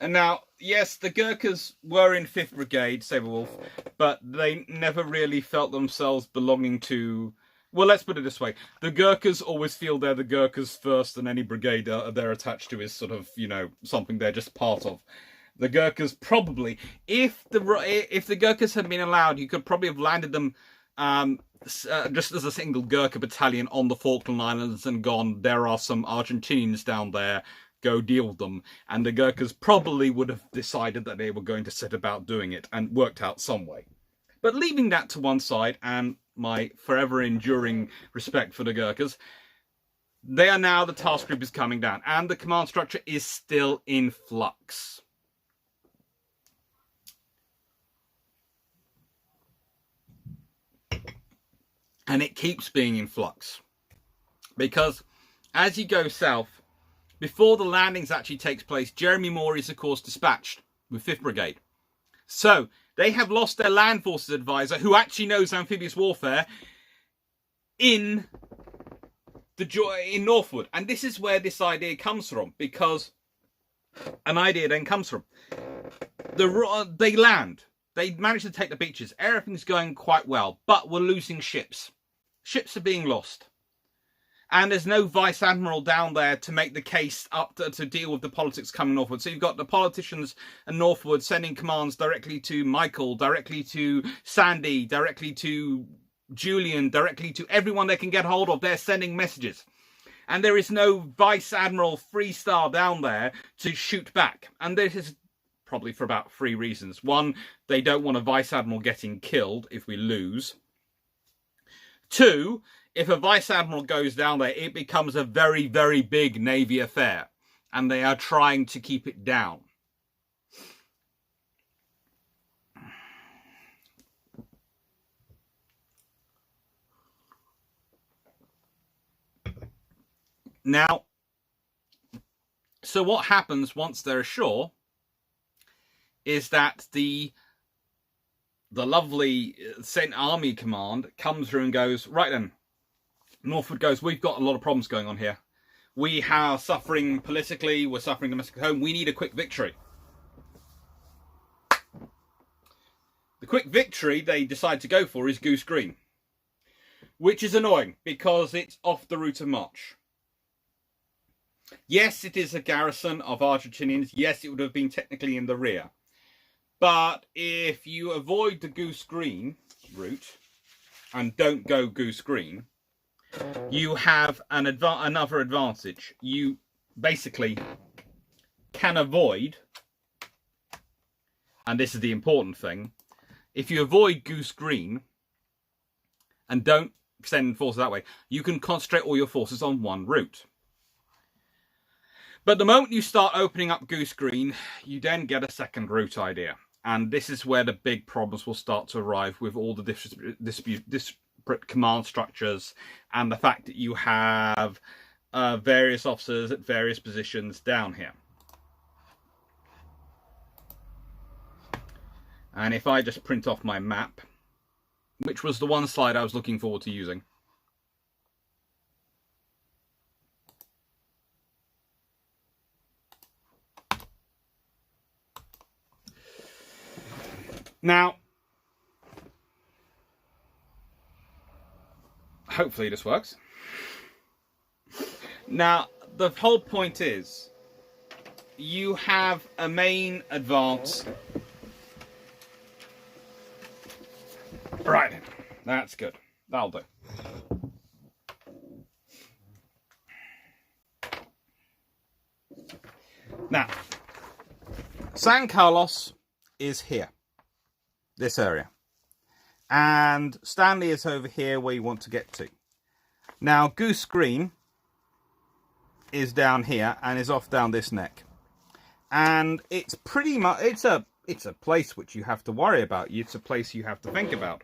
And now, yes, the Gurkhas were in 5th Brigade, Saberwolf, but they never really felt themselves belonging to... Well, let's put it this way. The Gurkhas always feel they're the Gurkhas first, and any brigade they're attached to is sort of, you know, something they're just part of. The Gurkhas probably... If the Gurkhas had been allowed, you could probably have landed them... just as a single Gurkha battalion on the Falkland Islands and gone, there are some Argentinians down there, go deal with them. And the Gurkhas probably would have decided that they were going to set about doing it and worked out some way. But leaving that to one side, and my forever enduring respect for the Gurkhas, they are now, the task group is coming down, and the command structure is still in flux. And it keeps being in flux. Because as you go south, before the landings actually takes place, Jeremy Moore is, of course, dispatched with 5th Brigade. So they have lost their land forces advisor, who actually knows amphibious warfare, in Northwood. And this is where this idea comes from, because an idea then comes from. They land. They manage to take the beaches. Everything's going quite well, but we're losing ships. Ships are being lost. And there's no Vice Admiral down there to make the case up to deal with the politics coming northward. So you've got the politicians in Northwood sending commands directly to Michael, directly to Sandy, directly to Julian, directly to everyone they can get hold of. They're sending messages. And there is no Vice Admiral 3-star down there to shoot back. And this is probably for about 3 reasons. One, they don't want a Vice Admiral getting killed if we lose. 2, if a Vice Admiral goes down there, it becomes a very, very big Navy affair. And they are trying to keep it down. Now, so what happens once they're ashore is that the lovely Sent Army Command comes through and goes, right then, Northwood goes, we've got a lot of problems going on here. We are suffering politically, we're suffering domestic home, we need a quick victory. The quick victory they decide to go for is Goose Green, which is annoying because it's off the route of march. Yes, it is a garrison of Argentinians. Yes, it would have been technically in the rear. But if you avoid the Goose Green route and don't go Goose Green, you have another advantage. You basically can avoid, and this is the important thing, if you avoid Goose Green and don't send forces that way, you can concentrate all your forces on one route. But the moment you start opening up Goose Green, you then get a second route idea. And this is where the big problems will start to arrive with all the disparate command structures and the fact that you have various officers at various positions down here. And if I just print off my map, which was the one slide I was looking forward to using. Now, hopefully this works. Now, the whole point is, you have a main advance. Right, that's good. That'll do. Now, San Carlos is here, this area. And Stanley is over here where you want to get to. Now, Goose Green is down here and is off down this neck. And it's pretty much, it's a place which you have to worry about. It's a place you have to think about.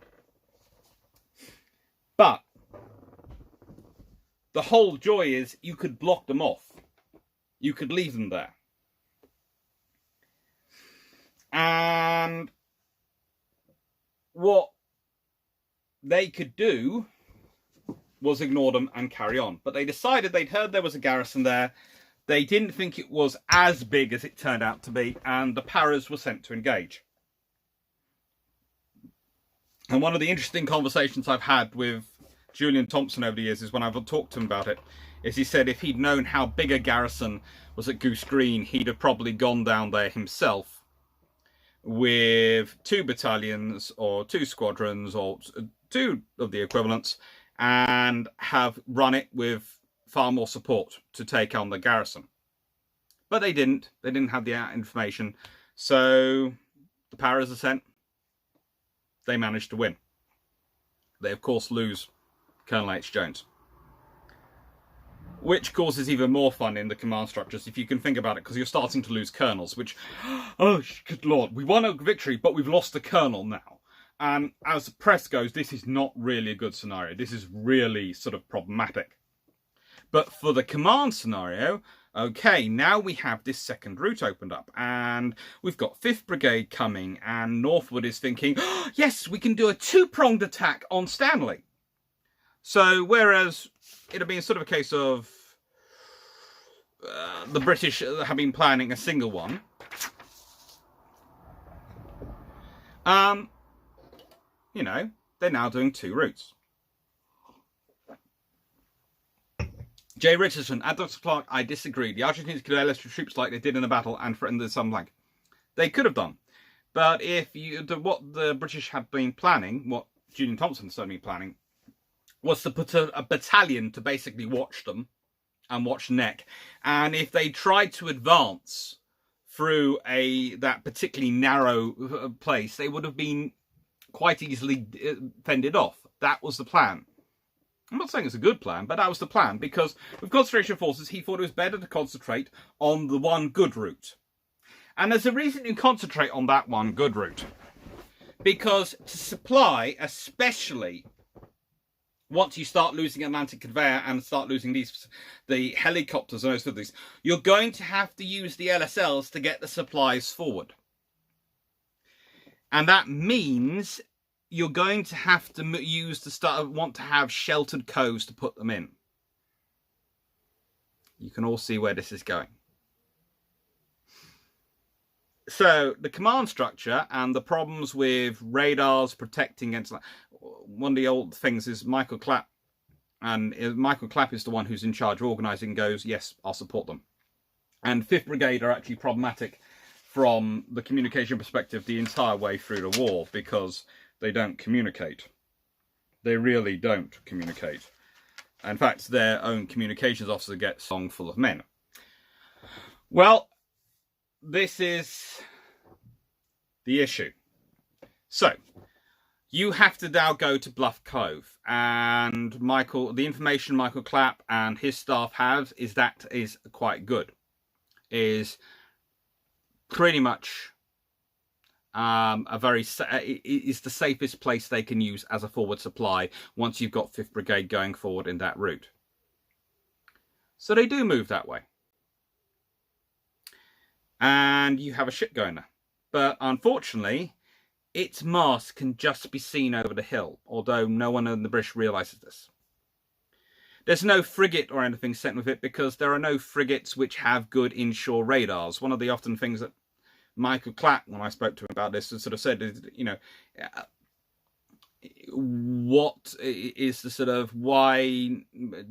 But the whole joy is you could block them off. You could leave them there. And what they could do was ignore them and carry on. But they decided, they'd heard there was a garrison there. They didn't think it was as big as it turned out to be, and the paras were sent to engage. And one of the interesting conversations I've had with Julian Thompson over the years is when I've talked to him about it, is he said if he'd known how big a garrison was at Goose Green, he'd have probably gone down there himself with 2 battalions or 2 squadrons or 2 of the equivalents and have run it with far more support to take on the garrison. But they didn't. They didn't have the information. So the paras are sent. They managed to win. They, of course, lose Colonel H. Jones. Which causes even more fun in the command structures, if you can think about it, because you're starting to lose colonels, which, oh, good lord, we won a victory, but we've lost a colonel now. And as the press goes, this is not really a good scenario. This is really sort of problematic. But for the command scenario, okay, now we have this second route opened up, and we've got 5th Brigade coming, and Northwood is thinking, oh, yes, we can do a 2-pronged attack on Stanley. So, whereas it had been sort of a case of the British have been planning a single one, you know, they're now doing 2 routes. J. Richardson, at Dr. Clark, I disagree. The Argentines could have left troops like they did in the battle and threatened the Sun flank. They could have done. But if you, what the British had been planning, what Julian Thompson had certainly been planning, was to put a battalion to basically watch them and watch neck. And if they tried to advance through that particularly narrow place, they would have been quite easily fended off. That was the plan. I'm not saying it's a good plan, but that was the plan, because with concentration forces, he thought it was better to concentrate on the one good route. And there's a reason you concentrate on that one good route. Because to supply, especially once you start losing Atlantic Conveyor and start losing the helicopters and those sort of things, you're going to have to use the LSLs to get the supplies forward. And that means you're going to have to want to have sheltered coves to put them in. You can all see where this is going. So the command structure and the problems with radars protecting against, one of the old things is Michael Clapp, and Michael Clapp is the one who's in charge of organising, goes, yes, I'll support them. And 5th Brigade are actually problematic from the communication perspective the entire way through the war, because they don't communicate. They really don't communicate. In fact, their own communications officer gets a song full of men. Well, this is the issue. So, you have to now go to Bluff Cove, and the information Michael Clapp and his staff have is that is quite good. Is pretty much is the safest place they can use as a forward supply once you've got 5th Brigade going forward in that route. So they do move that way. And you have a ship going there. But unfortunately, its mast can just be seen over the hill, although no one in the British realises this. There's no frigate or anything sent with it because there are no frigates which have good inshore radars. One of the often things that Michael Clapp, when I spoke to him about this, sort of said, you know, what is the sort of, why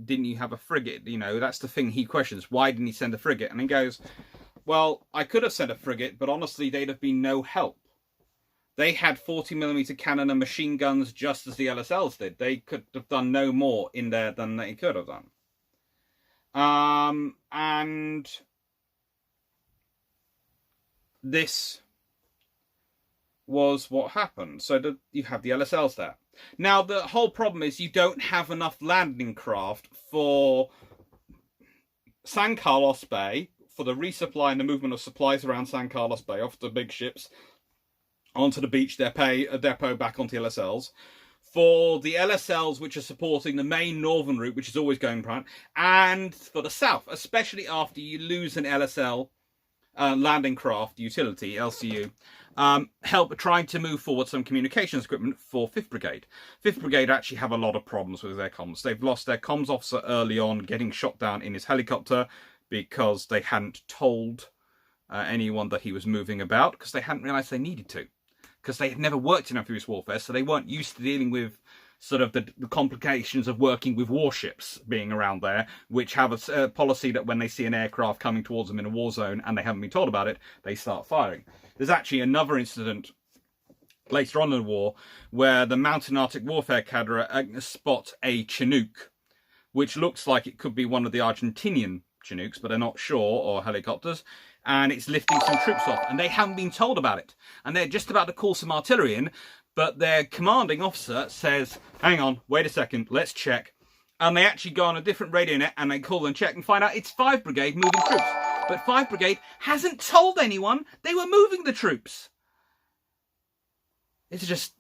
didn't you have a frigate? You know, that's the thing he questions. Why didn't he send a frigate? And he goes, well, I could have sent a frigate, but honestly, they'd have been no help. They had 40mm cannon and machine guns just as the LSLs did. They could have done no more in there than they could have done. And this was what happened. So you have the LSLs there. Now, the whole problem is you don't have enough landing craft for San Carlos Bay, for the resupply and the movement of supplies around San Carlos Bay off the big ships onto the beach depot back onto the LSLs, for the LSLs which are supporting the main northern route, which is always going prime, and for the south, especially after you lose an LSL landing craft utility, LCU, help trying to move forward some communications equipment for 5th Brigade. 5th Brigade actually have a lot of problems with their comms. They've lost their comms officer early on, getting shot down in his helicopter because they hadn't told anyone that he was moving about, because they hadn't realised they needed to. Because they had never worked in amphibious warfare, so they weren't used to dealing with sort of the complications of working with warships being around there, which have a policy that when they see an aircraft coming towards them in a war zone and they haven't been told about it, they start firing. There's actually another incident later on in the war where the Mountain Arctic Warfare Cadre spot a Chinook, which looks like it could be one of the Argentinian Chinooks, but they're not sure, or helicopters, and it's lifting some troops off, and they haven't been told about it. And they're just about to call some artillery in, but their commanding officer says, hang on, wait a second, let's check. And they actually go on a different radio net, and they call and check and find out it's 5th Brigade moving troops. But 5th Brigade hasn't told anyone they were moving the troops. It's just...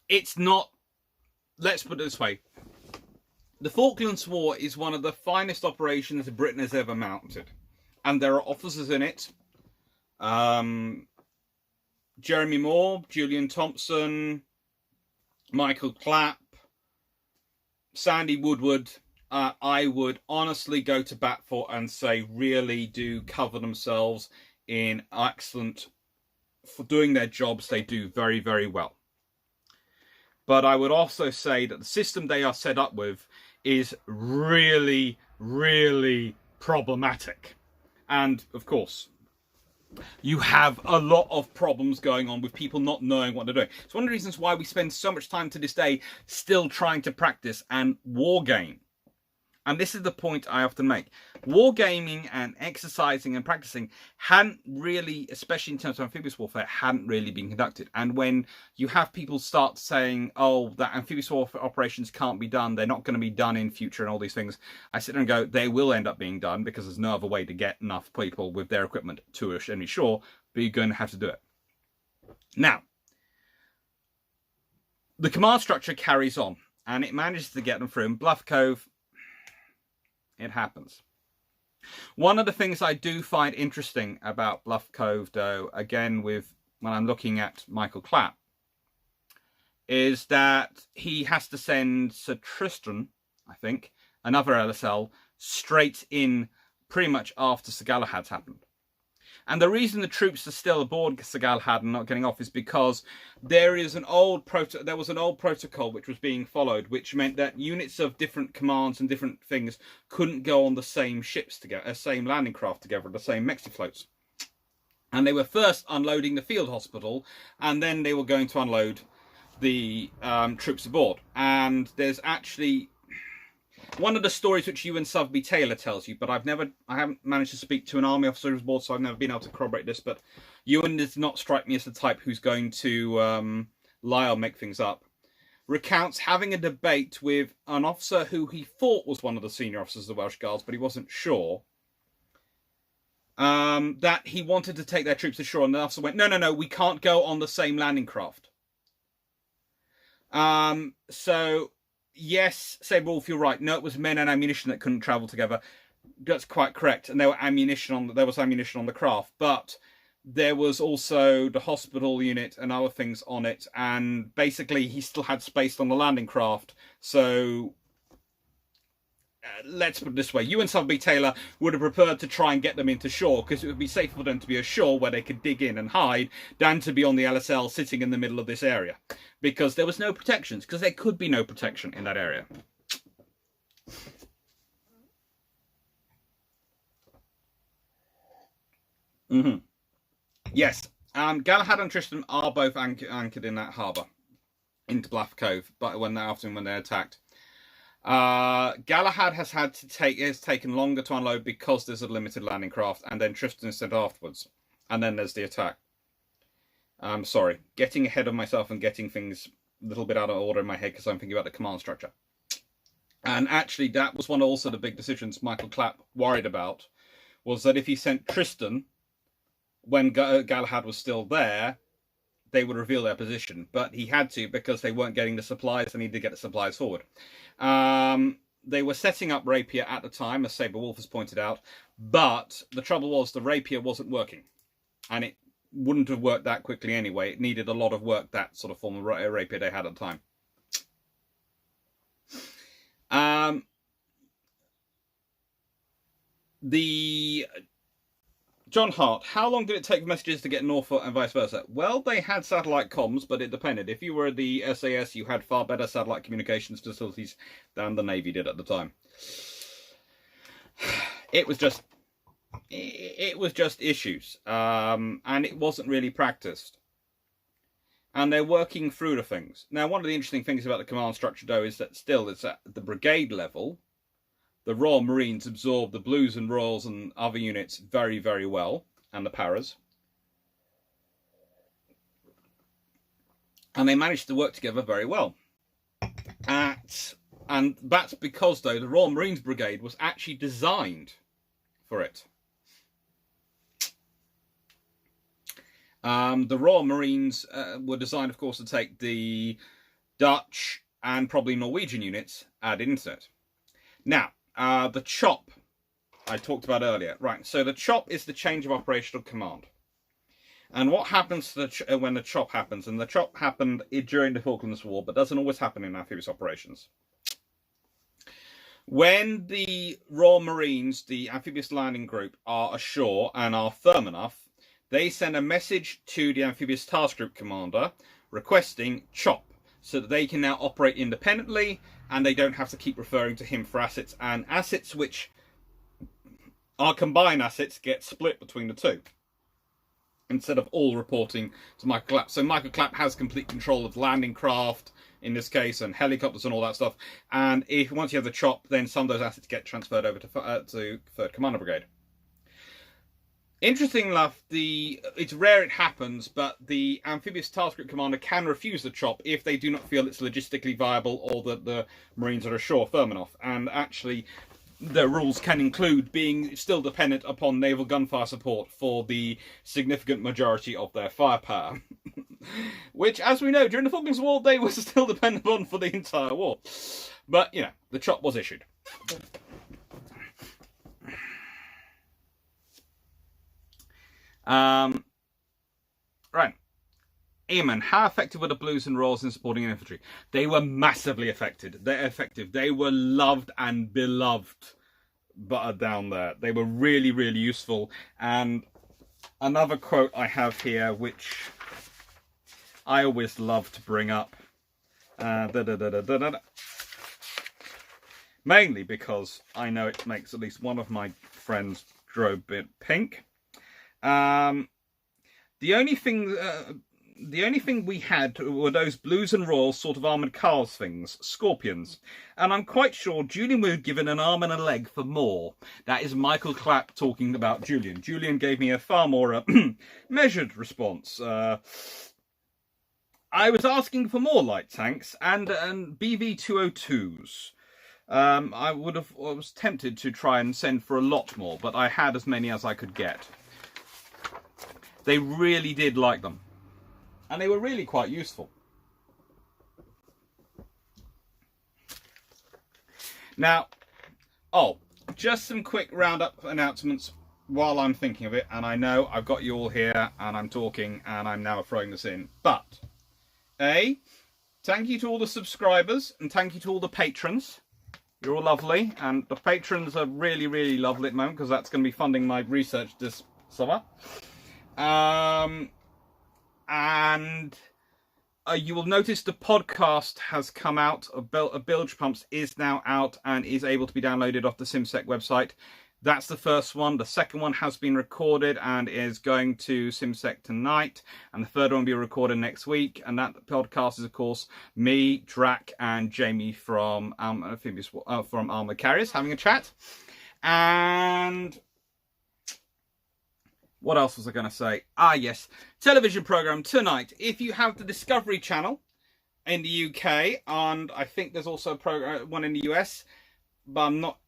It's not, let's put it this way, the Falklands War is one of the finest operations Britain has ever mounted, and there are officers in it, Jeremy Moore, Julian Thompson, Michael Clapp, Sandy Woodward, I would honestly go to bat for and say really do cover themselves in excellent, for doing their jobs, they do very, very well. But I would also say that the system they are set up with is really, really problematic. And, of course, you have a lot of problems going on with people not knowing what they're doing. It's one of the reasons why we spend so much time to this day still trying to practice and wargame. And this is the point I often make. Wargaming and exercising and practicing hadn't really, especially in terms of amphibious warfare, hadn't really been conducted. And when you have people start saying, oh, that amphibious warfare operations can't be done, they're not going to be done in future and all these things, I sit there and go, they will end up being done because there's no other way to get enough people with their equipment to any shore, but you're going to have to do it. Now, the command structure carries on, and it manages to get them through. In Bluff Cove, it happens. One of the things I do find interesting about Bluff Cove, though, again, when I'm looking at Michael Clapp, is that he has to send Sir Tristan, I think, another LSL, straight in pretty much after Sir Galahad's happened. And the reason the troops are still aboard Sir Galahad and not getting off is because there was an old protocol which was being followed, which meant that units of different commands and different things couldn't go on the same ships together, same landing craft together, the same mexi-floats. And they were first unloading the field hospital, and then they were going to unload the troops aboard. And there's actually one of the stories which Ewan Sotheby Taylor tells you, but I haven't managed to speak to an army officer who's aboard, so I've never been able to corroborate this. But Ewan does not strike me as the type who's going to lie or make things up. Recounts having a debate with an officer who he thought was one of the senior officers of the Welsh Guards, but he wasn't sure. That he wanted to take their troops ashore, and the officer went, no, we can't go on the same landing craft. So yes, Sabre-Wolf, you're right. No, it was men and ammunition that couldn't travel together. That's quite correct. And there was ammunition on the craft, but there was also the hospital unit and other things on it. And basically, he still had space on the landing craft. So let's put it this way: you and Sotheby Taylor would have preferred to try and get them into shore, because it would be safer for them to be ashore where they could dig in and hide than to be on the LSL sitting in the middle of this area, because there was no protections, because there could be no protection in that area. Yes, Galahad and Tristan are both anchored in that harbour into Bluff Cove, but when they're attacked. Galahad has taken longer to unload because there's a limited landing craft, and then Tristan is sent afterwards, and then there's the attack. I'm sorry, getting ahead of myself and getting things a little bit out of order in my head because I'm thinking about the command structure. And actually, that was one also the big decisions Michael Clapp worried about, was that if he sent Tristan when Galahad was still there, they would reveal their position. But he had to, because they weren't getting the supplies. They needed to get the supplies forward. They were setting up Rapier at the time, as Sabre-Wolf has pointed out, but the trouble was the Rapier wasn't working, and it wouldn't have worked that quickly anyway. It needed a lot of work, that sort of form of Rapier they had at the time. John Hart, how long did it take messages to get Northwood and vice versa? Well, they had satellite comms, but it depended. If you were the SAS, you had far better satellite communications facilities than the Navy did at the time. It was just issues, and it wasn't really practiced. And they're working through the things. Now, one of the interesting things about the command structure, though, is that still it's at the brigade level. The Royal Marines absorb the Blues and Royals and other units very, very well, and the Paras. And they managed to work together very well. And that's because, though, the Royal Marines Brigade was actually designed for it. The Royal Marines were designed, of course, to take the Dutch and probably Norwegian units ad inset. Now, the CHOP I talked about earlier. Right, so the CHOP is the change of operational command. And what happens to when the CHOP happens? And the CHOP happened during the Falklands War, but doesn't always happen in amphibious operations. When the Royal Marines, the Amphibious Landing Group, are ashore and are firm enough, they send a message to the Amphibious Task Group Commander requesting CHOP, so that they can now operate independently and they don't have to keep referring to him for assets. And assets which are combined assets get split between the two, instead of all reporting to Michael Clapp. So Michael Clapp has complete control of landing craft, in this case, and helicopters and all that stuff. And once you have the CHOP, then some of those assets get transferred over to 3rd Commander Brigade. Interesting enough, it's rare it happens, but the Amphibious Task Group Commander can refuse the CHOP if they do not feel it's logistically viable or that the Marines are ashore firm enough. And actually, the rules can include being still dependent upon naval gunfire support for the significant majority of their firepower. Which, as we know, during the Falklands War, they were still dependent on for the entire war. But, you know, the CHOP was issued. Right. Eamon, how effective were the Blues and Royals in supporting infantry? They were massively effective. They were loved and beloved down there. They were really, really useful. And another quote I have here, which I always love to bring up. Mainly because I know it makes at least one of my friends grow a bit pink. The only thing we had were those Blues and Royals sort of armoured cars things, Scorpions. And I'm quite sure Julian would have given an arm and a leg for more. That is Michael Clapp talking about Julian. Julian gave me a far more measured response. I was asking for more light tanks and BV-202s. I was tempted to try and send for a lot more, but I had as many as I could get. They really did like them. And they were really quite useful. Now, oh, just some quick roundup announcements while I'm thinking of it. And I know I've got you all here and I'm talking and I'm now throwing this in. But, thank you to all the subscribers and thank you to all the patrons. You're all lovely. And the patrons are really, really lovely at the moment because that's going to be funding my research this summer. You will notice the podcast has come out. Bilge Pumps is now out and is able to be downloaded off the SimSec website. That's the first one. The second one has been recorded and is going to SimSec tonight. And the third one will be recorded next week. And that podcast is, of course, me, Drac, and Jamie from Armored Carriers having a chat. And what else was I going to say? Ah, yes. Television program tonight. If you have the Discovery Channel in the UK, and I think there's also a program, one in the US, but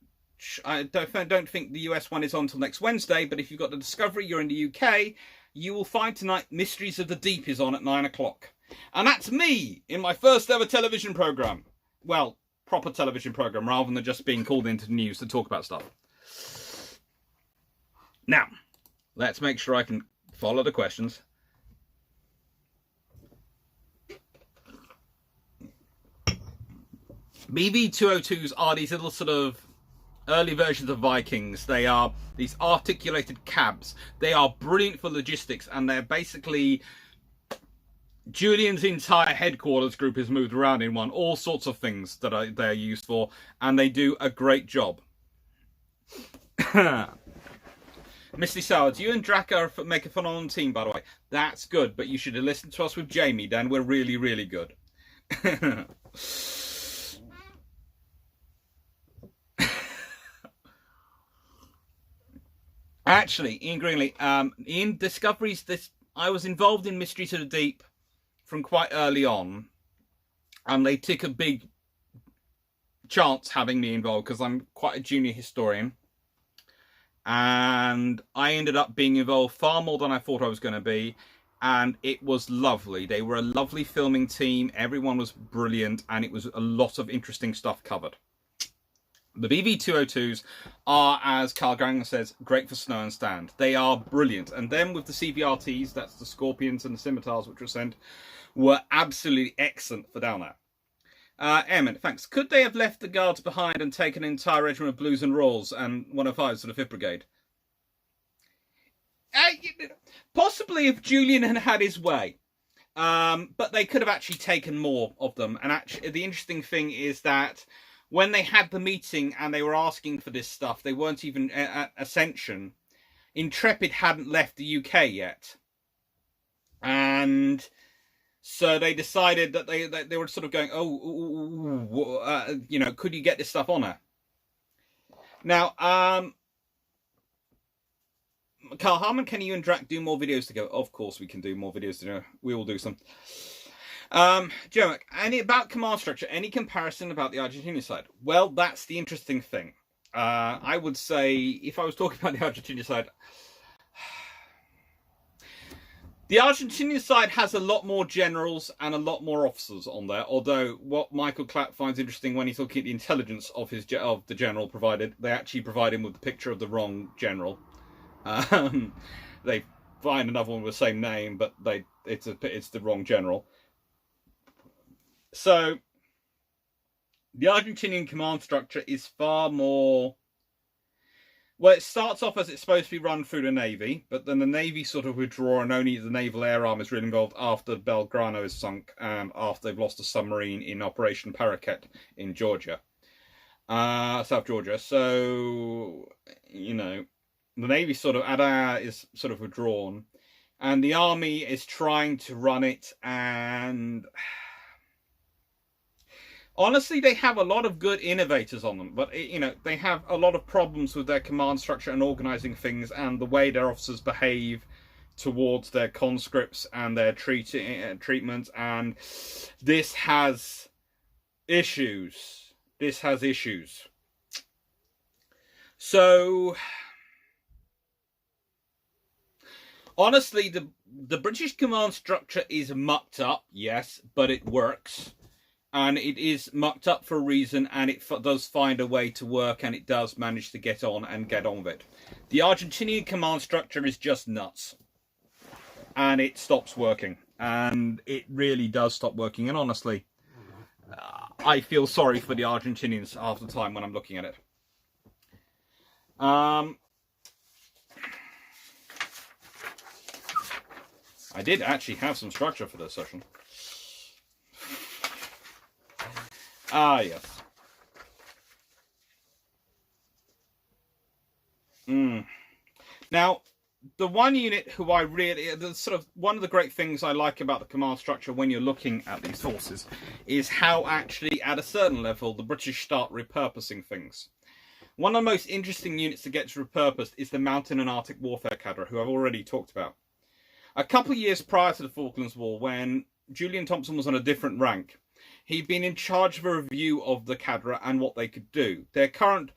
I don't think the US one is on until next Wednesday. But if you've got the Discovery, you're in the UK, you will find tonight Mysteries of the Deep is on at 9 o'clock. And that's me in my first ever television program. Well, proper television program, rather than just being called into the news to talk about stuff. Now, let's make sure I can follow the questions. BV-202s are these little sort of early versions of Vikings. They are these articulated cabs. They are brilliant for logistics, and they're basically Julian's entire headquarters group is moved around in one. All sorts of things that they're used for, and they do a great job. Misty Sowards, you and Drac make a phenomenal team, by the way. That's good, but you should have listened to us with Jamie, then. We're really, really good. Actually, Ian Greenley, in Discoveries, I was involved in Mystery to the Deep from quite early on, and they took a big chance having me involved because I'm quite a junior historian. And I ended up being involved far more than I thought I was going to be, and it was lovely. They were a lovely filming team, everyone was brilliant, and it was a lot of interesting stuff covered. The BV-202s are, as Carl Granger says, great for snow and stand. They are brilliant, and then with the CVRTs, that's the Scorpions and the Scimitars which were sent, were absolutely excellent for down there. Eamon, thanks. Could they have left the guards behind and taken an entire regiment of Blues and Royals and 105s for the 5th Brigade? Possibly if Julian had had his way. But they could have actually taken more of them. And actually, the interesting thing is that when they had the meeting and they were asking for this stuff, they weren't even at Ascension. Intrepid hadn't left the UK yet. And so they decided that they were sort of going, could you get this stuff on her? Now, Carl Harmon, can you and Drac do more videos together? Of course we can do more videos together. We will do some. Joe, any about command structure, any comparison about the Argentina side? Well, that's the interesting thing. I would say, if I was talking about the Argentina side, the Argentinian side has a lot more generals and a lot more officers on there, although what Michael Clapp finds interesting when he's looking at the intelligence of the general provided, they actually provide him with the picture of the wrong general. They find another one with the same name, but it's the wrong general. So the Argentinian command structure is far more... Well, it starts off as it's supposed to be run through the Navy, but then the Navy sort of withdraw and only the Naval Air Arm is really involved after Belgrano is sunk and after they've lost a submarine in Operation Parakeet in Georgia, South Georgia. So, the Navy sort of, is sort of withdrawn and the Army is trying to run it, and honestly, they have a lot of good innovators on them, but, they have a lot of problems with their command structure and organising things and the way their officers behave towards their conscripts and their treatment, and this has issues. So, honestly, the British command structure is mucked up, yes, but it works. And it is mucked up for a reason, and it does find a way to work, and it does manage to get on with it. The Argentinian command structure is just nuts. And it stops working. And it really does stop working. And honestly, I feel sorry for the Argentinians half the time when I'm looking at it. I did actually have some structure for this session. Ah, yes. Now, the one unit who I really, one of the great things I like about the command structure when you're looking at these forces is how actually at a certain level the British start repurposing things. One of the most interesting units that gets repurposed is the Mountain and Arctic Warfare Cadre, who I've already talked about. A couple of years prior to the Falklands War, when Julian Thompson was on a different rank, he'd been in charge of a review of the cadre and what they could do. Their current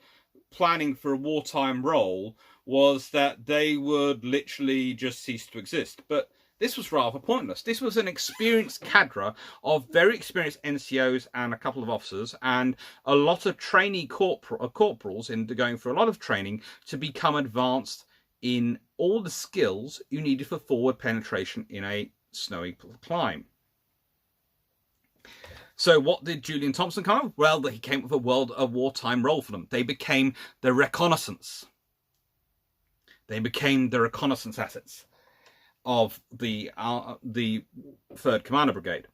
planning for a wartime role was that they would literally just cease to exist. But this was rather pointless. This was an experienced cadre of very experienced NCOs and a couple of officers and a lot of trainee corporals going through a lot of training to become advanced in all the skills you needed for forward penetration in a snowy climb. So what did Julian Thompson come up with? Well, he came up with a wartime role for them. They became the reconnaissance. They became the reconnaissance assets of the 3rd Commander Brigade.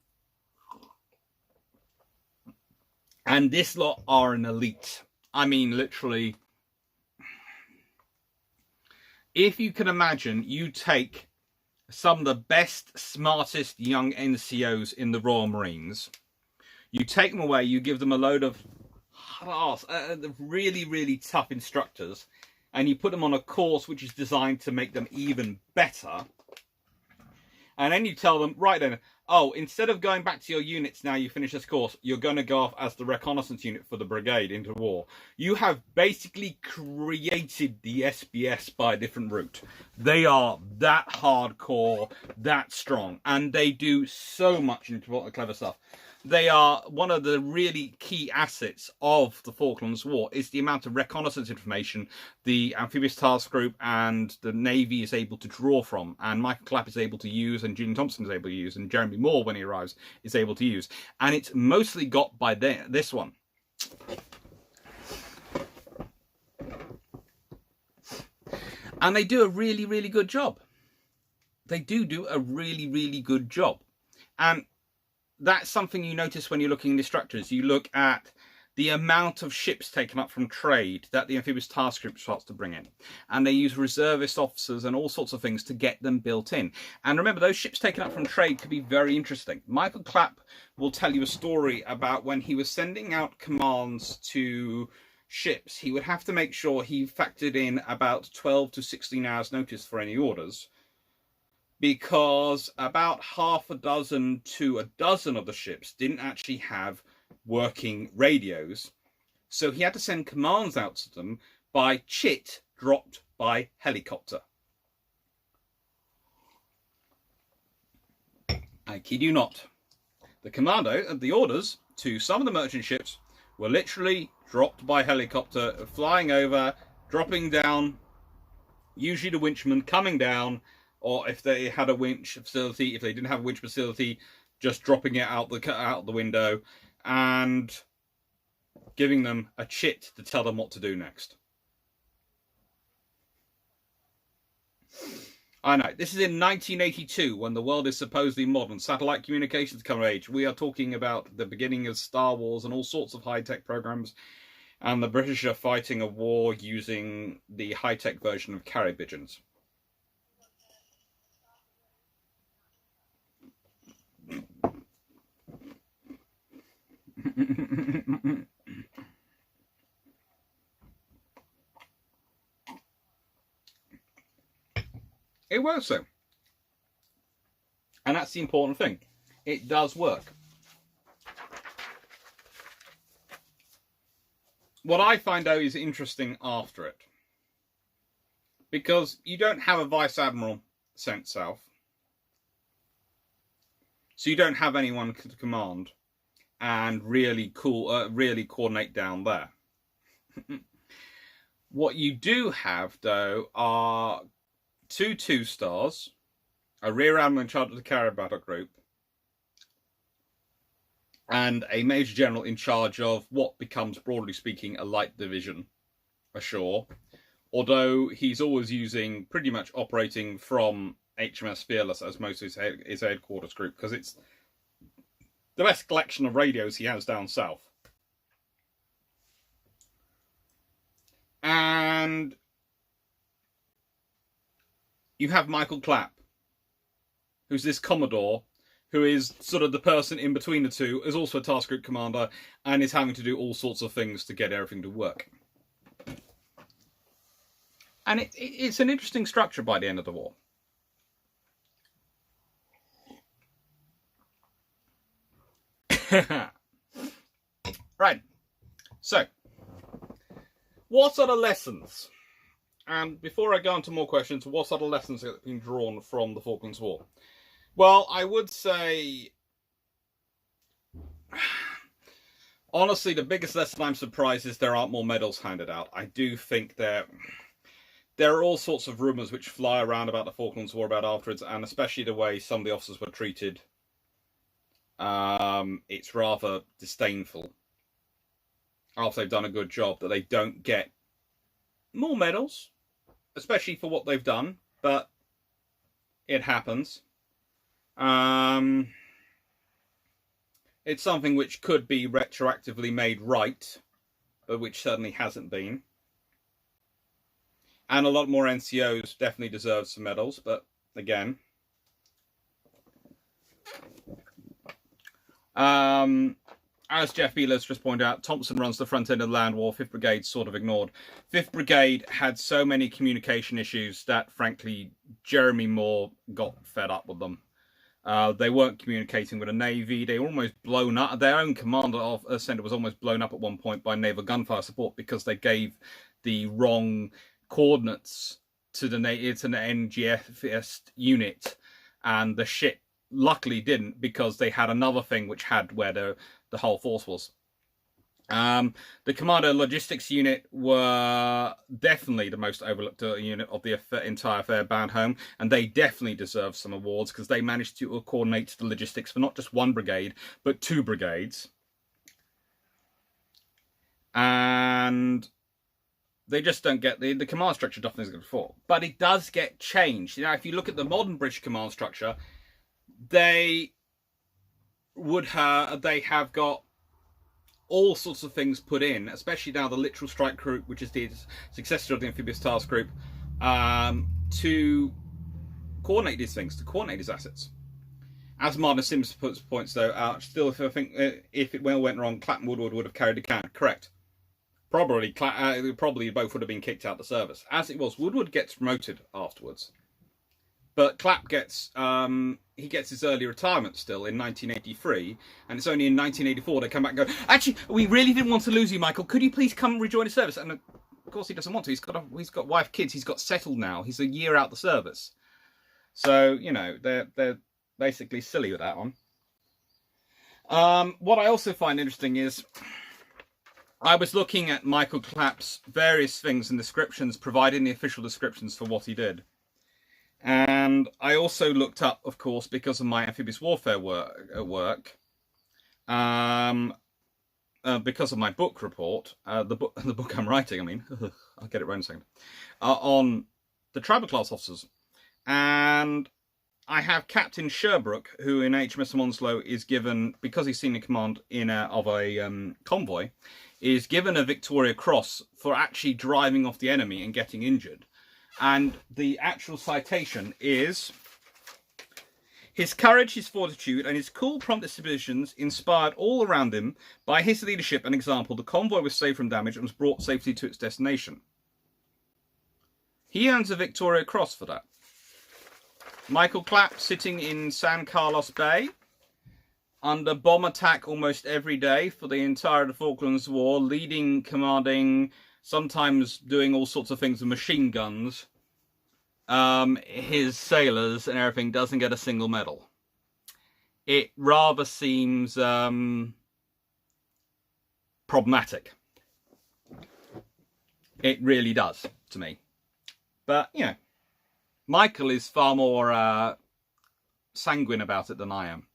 And this lot are an elite. I mean, literally, if you can imagine, you take some of the best, smartest young NCOs in the Royal Marines, you take them away, you give them a load of really, really tough instructors, and you put them on a course which is designed to make them even better. And then you tell them, right then, oh, instead of going back to your units now you finish this course, you're going to go off as the reconnaissance unit for the brigade into war. You have basically created the SBS by a different route. They are that hardcore, that strong, and they do so much important, clever stuff. They are one of the really key assets of the Falklands War is the amount of reconnaissance information the Amphibious Task Group and the Navy is able to draw from, and Michael Clapp is able to use, and Julian Thompson is able to use, and Jeremy Moore, when he arrives, is able to use. And it's mostly got by this one. And they do a really, really good job. They do a really, really good job. And that's something you notice when you're looking at the structures. You look at the amount of ships taken up from trade that the Amphibious Task Group starts to bring in. And they use reservist officers and all sorts of things to get them built in. And remember, those ships taken up from trade could be very interesting. Michael Clapp will tell you a story about when he was sending out commands to ships. He would have to make sure he factored in about 12 to 16 hours notice for any orders, because about half a dozen to a dozen of the ships didn't actually have working radios. So he had to send commands out to them by chit dropped by helicopter. I kid you not. The commando, the orders to some of the merchant ships were literally dropped by helicopter, flying over, dropping down, usually the winchman coming down, or if they had a winch facility, if they didn't have a winch facility, just dropping it out the window and giving them a chit to tell them what to do next. I know, this is in 1982, when the world is supposedly modern. Satellite communications come of age. We are talking about the beginning of Star Wars and all sorts of high-tech programs. And the British are fighting a war using the high-tech version of carrier pigeons. It works though. And that's the important thing. It does work. What I find though is interesting after it, because you don't have a Vice Admiral sent south, so you don't have anyone to command, and really coordinate down there. What you do have, though, are 2 2-stars, a rear admiral in charge of the carrier battle group, and a major general in charge of what becomes, broadly speaking, a light division ashore. Although he's always pretty much operating from HMS Fearless as most of his headquarters group, because it's the best collection of radios he has down south. And you have Michael Clapp, who's this Commodore, who is sort of the person in between the two, is also a task group commander, and is having to do all sorts of things to get everything to work. And it's an interesting structure by the end of the war. Right, so what are the lessons? And before I go on to more questions, what are the lessons that have been drawn from the Falklands War? Well, I would say, honestly, the biggest lesson I'm surprised is there aren't more medals handed out. I do think there are all sorts of rumours which fly around about the Falklands War about afterwards, and especially the way some of the officers were treated. It's rather disdainful. After they've done a good job, that they don't get more medals, especially for what they've done, but it happens. It's something which could be retroactively made right, but which certainly hasn't been. And a lot more NCOs definitely deserve some medals, but again, as Jeff Bealers just pointed out, Thompson runs the front end of the land war. 5th Brigade sort of ignored. 5th Brigade had so many communication issues that, frankly, Jeremy Moore got fed up with them. They weren't communicating with the Navy. They were almost blown up. Their own commander of a centre was almost blown up at one point by naval gunfire support because they gave the wrong coordinates to the NGFS unit, and the ship luckily didn't, because they had another thing which had where the whole force was. The Commando Logistics Unit were definitely the most overlooked unit of the entire affair bound home, and they definitely deserve some awards because they managed to coordinate the logistics for not just one brigade, but 2 brigades. And they just don't get the command structure definitely isn't good before. But it does get changed. You know, if you look at the modern British command structure, they have got all sorts of things put in, especially now the Littoral Strike Group, which is the successor of the Amphibious Task Group, to coordinate these things, to coordinate these assets. As Martin Sims points though out, still, if it went wrong, Clapp and Woodward would have carried the can. Correct. Probably both would have been kicked out of the service. As it was, Woodward gets promoted afterwards, but Clapp gets he gets his early retirement still in 1983, and it's only in 1984 they come back and go, actually, we really didn't want to lose you, Michael. Could you please come rejoin the service? And of course he doesn't want to. He's got wife, kids. He's got settled now. He's a year out the service. So, you know, they're basically silly with that one. What I also find interesting is I was looking at Michael Clapp's various things and descriptions, providing the official descriptions for what he did. And I also looked up, of course, because of my amphibious warfare work, because of my book report, the book I'm writing, I mean, I'll get it right in a second, on the tribal class officers. And I have Captain Sherbrooke, who in HMS Onslow is given, because he's senior command of a convoy, is given a Victoria Cross for actually driving off the enemy and getting injured. And the actual citation is, his courage, his fortitude, and his cool, prompt decisions inspired all around him. By his leadership and example, the convoy was saved from damage and was brought safely to its destination. He earns a Victoria Cross for that. Michael Clapp, sitting in San Carlos Bay, under bomb attack almost every day for the entire of the Falklands War, leading, commanding, sometimes doing all sorts of things with machine guns. His sailors and everything doesn't get a single medal. It rather seems problematic. It really does to me. But, you know, Michael is far more sanguine about it than I am.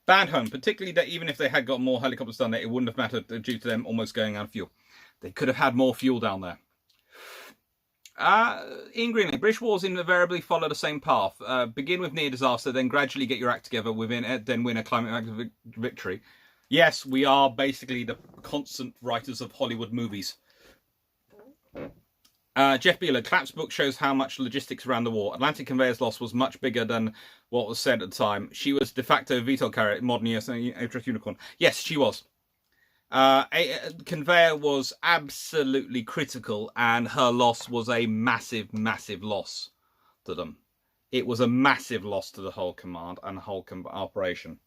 Bad home, particularly that even if they had got more helicopters down there, it wouldn't have mattered due to them almost going out of fuel. They could have had more fuel down there. In Greenland, British wars invariably follow the same path. Begin with near disaster, then gradually get your act together, then win a climate victory. Yes, we are basically the constant writers of Hollywood movies. Jeff Beeler, Clapp's book shows how much logistics around the war. Atlantic Conveyor's loss was much bigger than what was said at the time. She was de facto VTOL carrier in modern US Unicorn. Yes, she was. Conveyor was absolutely critical, and her loss was a massive, massive loss to them. It was a massive loss to the whole command and the whole operation.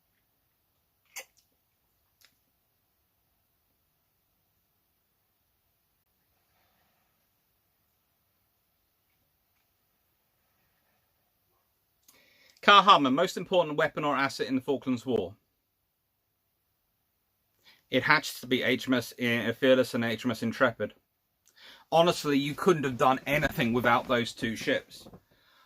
Carl Hartman, most important weapon or asset in the Falklands War. It hatched to be HMS Fearless and HMS Intrepid. Honestly, you couldn't have done anything without those two ships.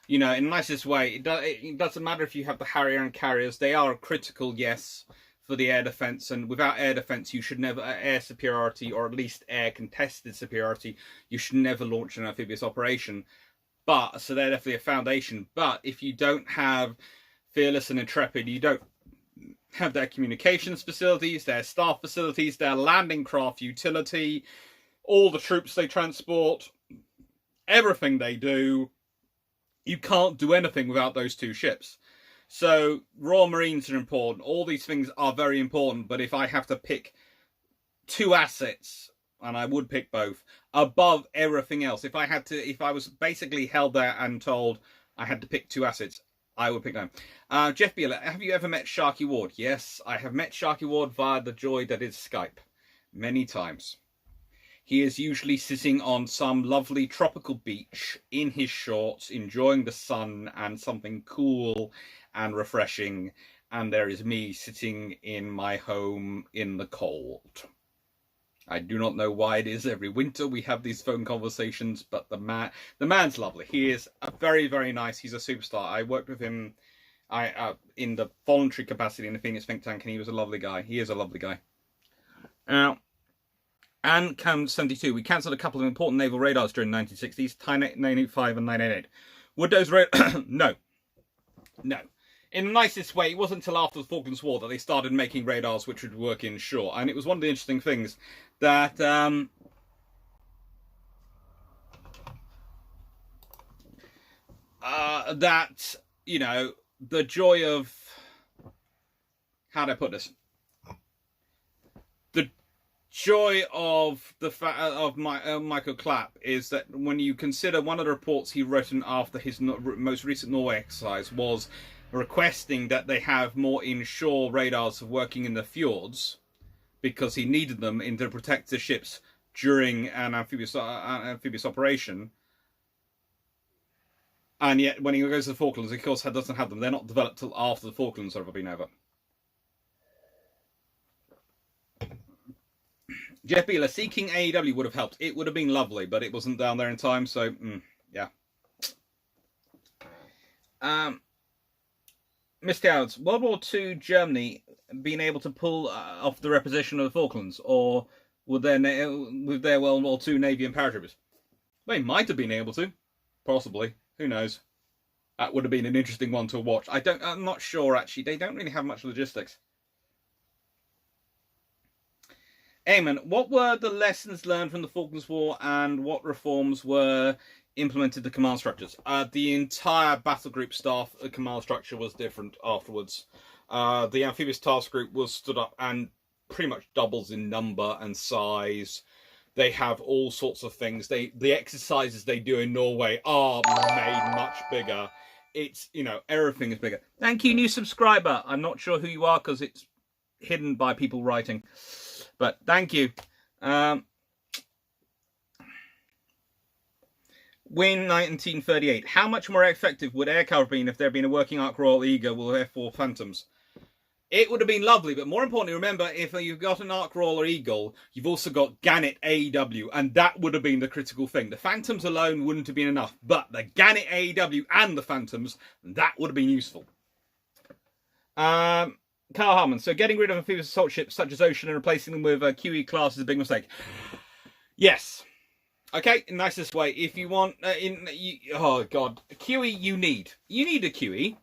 You know, in the nicest way, it doesn't matter if you have the Harrier and carriers. They are critical, yes, for the air defence. And without air defence, you should never, air superiority, or at least air contested superiority, you should never launch an amphibious operation. But, so they're definitely a foundation. But if you don't have Fearless and Intrepid, you don't have their communications facilities, their staff facilities, their landing craft utility, all the troops they transport, everything they do, you can't do anything without those two ships. So Royal Marines are important. All these things are very important. But if I have to pick two assets, and I would pick both, above everything else, if I was basically held there and told I had to pick two assets, I would pick them. Jeff Beeler, have you ever met Sharky Ward? Yes, I have met Sharky Ward via the joy that is Skype. Many times. He is usually sitting on some lovely tropical beach in his shorts, enjoying the sun and something cool and refreshing. And there is me sitting in my home in the cold. I do not know why it is every winter we have these phone conversations, but the man's lovely. He is very, very nice. He's a superstar. I worked with him in the voluntary capacity in the Phoenix think tank, and he was a lovely guy. He is a lovely guy. And Cam 72, we cancelled a couple of important naval radars during the 1960s, Thai 985 and 988. Would those No. In the nicest way, it wasn't until after the Falklands War that they started making radars which would work inshore. And it was one of the interesting things that you know, the joy of, how do I put this? The joy of the Michael Clapp is that when you consider one of the reports he wrote after his most recent Norway exercise was requesting that they have more inshore radars working in the fjords because he needed them to protect the ships during an amphibious operation. And yet, when he goes to the Falklands, of course, doesn't have them. They're not developed till after the Falklands have been over. Jeff Beeler, seeking AEW would have helped. It would have been lovely, but it wasn't down there in time, so, yeah. Mr. Howard, World War II Germany being able to pull off the reposition of the Falklands, or with their World War II Navy and paratroopers? They might have been able to, possibly. Who knows? That would have been an interesting one to watch. I'm not sure actually. They don't really have much logistics. Eamon, what were the lessons learned from the Falklands War, and what reforms were implemented to command structures? The entire battle group staff command structure was different afterwards. The amphibious task group was stood up and pretty much doubles in number and size. They have all sorts of things. The exercises they do in Norway are made much bigger. It's, you know, everything is bigger. Thank you, new subscriber. I'm not sure who you are because it's hidden by people writing. But thank you. Win 1938. How much more effective would air cover have been if there had been a working Ark Royal Eagle with F4 Phantoms? It would have been lovely, but more importantly, remember, if you've got an Ark Royal or Eagle, you've also got Gannet AEW, and that would have been the critical thing. The Phantoms alone wouldn't have been enough, but the Gannet AEW and the Phantoms, that would have been useful. Carl Harmon, so getting rid of amphibious assault ships such as Ocean and replacing them with QE class is a big mistake. Yes. Okay, nicest way. If you want, oh god, QE you need a QE.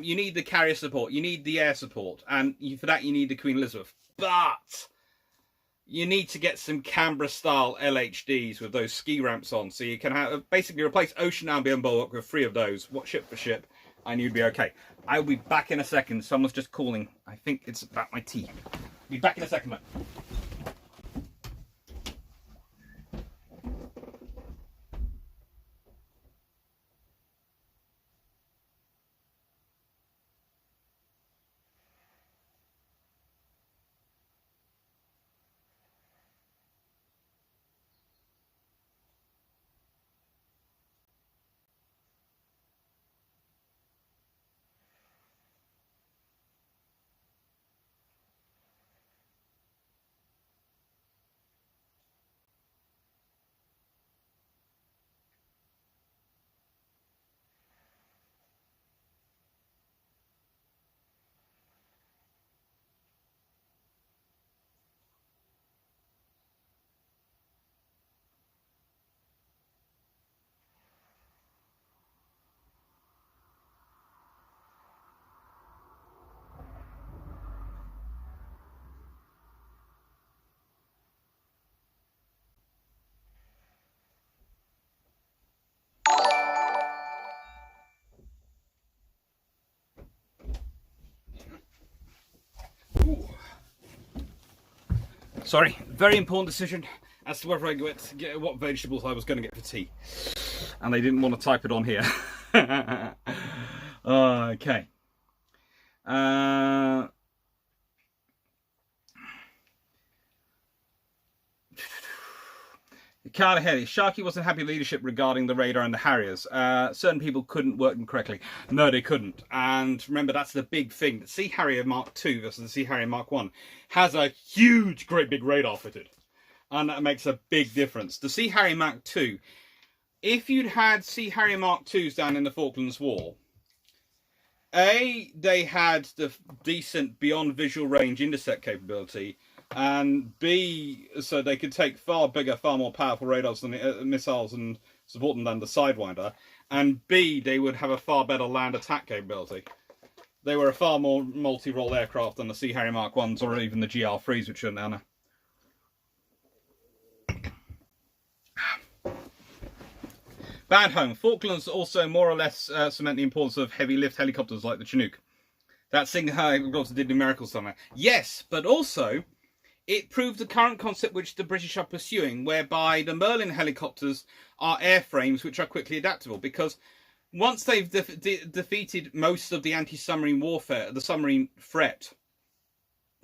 You need the carrier support, you need the air support, and for that you need the Queen Elizabeth. But you need to get some Canberra-style LHDs with those ski ramps on, so you can have basically replace Ocean Albion Bulwark with 3 of those, ship for ship, and you'd be okay. I'll be back in a second. Someone's just calling. I think it's about my tea. Be back in a second, mate. Sorry, very important decision as to whether I get what vegetables I was going to get for tea. And they didn't want to type it on here. Okay. Carla Haley, Sharkey wasn't happy leadership regarding the radar and the Harriers. Certain people couldn't work them correctly. No, they couldn't. And remember, that's the big thing. The Sea Harrier Mark II versus the Sea Harrier Mark I has a huge, great big radar fitted. And that makes a big difference. The Sea Harrier Mark II, if you'd had Sea Harrier Mark IIs down in the Falklands War, A, they had the decent beyond visual range intercept capability, and B, so they could take far bigger, far more powerful radars than missiles and support them than the Sidewinder, and B, they would have a far better land attack capability. They were a far more multi-role aircraft than the Sea Harrier Mark I's or even the GR3s, which are now. Bad Home. Falklands also more or less cement the importance of heavy lift helicopters like the Chinook. That Sing helicopter did numerical somewhere. Yes, but also it proved the current concept which the British are pursuing, whereby the Merlin helicopters are airframes which are quickly adaptable. Because once they've defeated most of the anti-submarine warfare, the submarine threat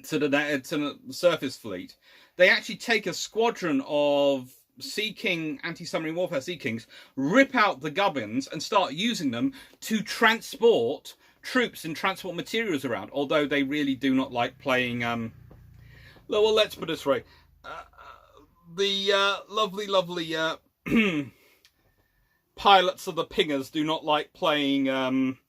to the surface fleet, they actually take a squadron of Sea King anti-submarine warfare Sea Kings, rip out the gubbins and start using them to transport troops and transport materials around. Although they really do not like playing. Well, let's put it this way: the lovely pilots of the Pingers do not like playing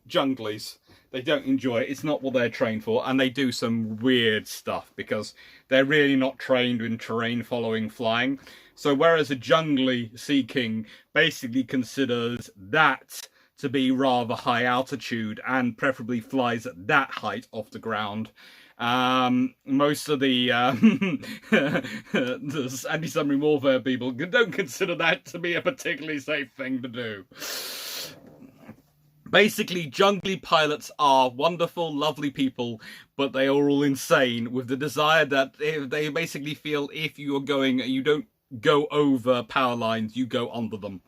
junglies. They don't enjoy it. It's not what they're trained for, and they do some weird stuff because they're really not trained in terrain following flying. So whereas a jungly Sea King basically considers that to be rather high altitude and preferably flies at that height off the ground, most of the anti-submarine warfare people don't consider that to be a particularly safe thing to do. Basically, jungly pilots are wonderful, lovely people, but they are all insane with the desire that they basically feel if you are going, you don't go over power lines, you go under them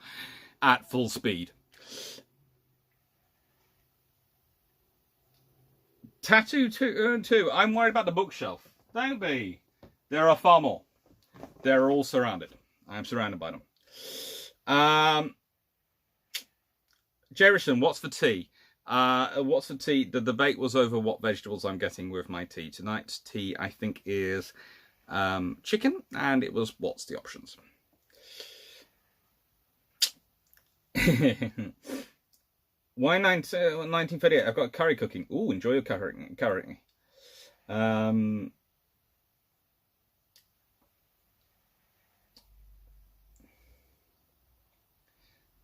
at full speed. Tattoo 2. I'm worried about the bookshelf. Don't be. There are far more. They're all surrounded. I am surrounded by them. Jerison, what's for tea? What's for tea? The debate was over what vegetables I'm getting with my tea. Tonight's tea, I think, is chicken, and it was what's the options. Why 1938? I've got curry cooking. Ooh, enjoy your curry.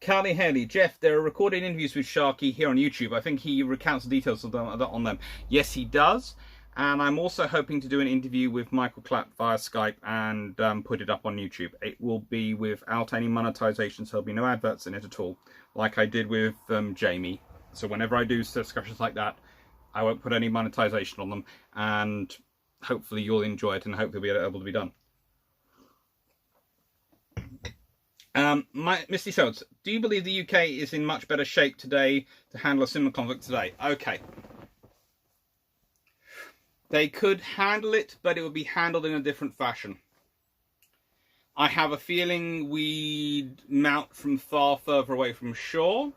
Carly Haley, Jeff, there are recorded interviews with Sharky here on YouTube. I think he recounts the details of them, on them. Yes, he does. And I'm also hoping to do an interview with Michael Clapp via Skype and put it up on YouTube. It will be without any monetization, so there'll be no adverts in it at all, like I did with Jamie. So whenever I do discussions like that, I won't put any monetization on them, and hopefully you'll enjoy it and hopefully we'll be able to be done. Misty Sodes, do you believe the UK is in much better shape today to handle a similar conflict today? Okay. They could handle it, but it would be handled in a different fashion. I have a feeling we'd mount from far further away from shore.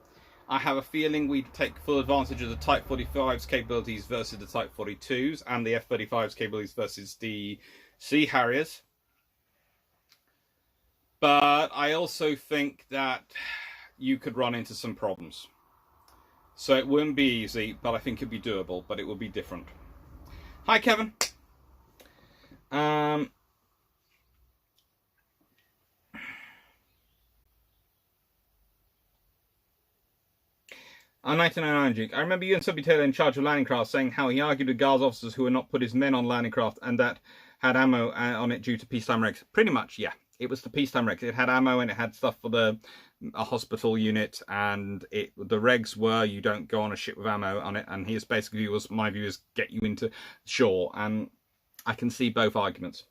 I have a feeling we'd take full advantage of the Type 45's capabilities versus the Type 42's and the F-35's capabilities versus the Sea Harriers. But I also think that you could run into some problems. So it wouldn't be easy, but I think it'd be doable, but it would be different. Hi, Kevin. A 1999 Duke. I remember you and Subby Taylor in charge of landing craft saying how he argued with guards officers who had not put his men on landing craft and that had ammo on it due to peacetime regs. Pretty much, yeah. It was the peacetime regs. It had ammo and it had stuff for a hospital unit, and the regs were you don't go on a ship with ammo on it. And his basic view was, my view is, get you into shore. And I can see both arguments.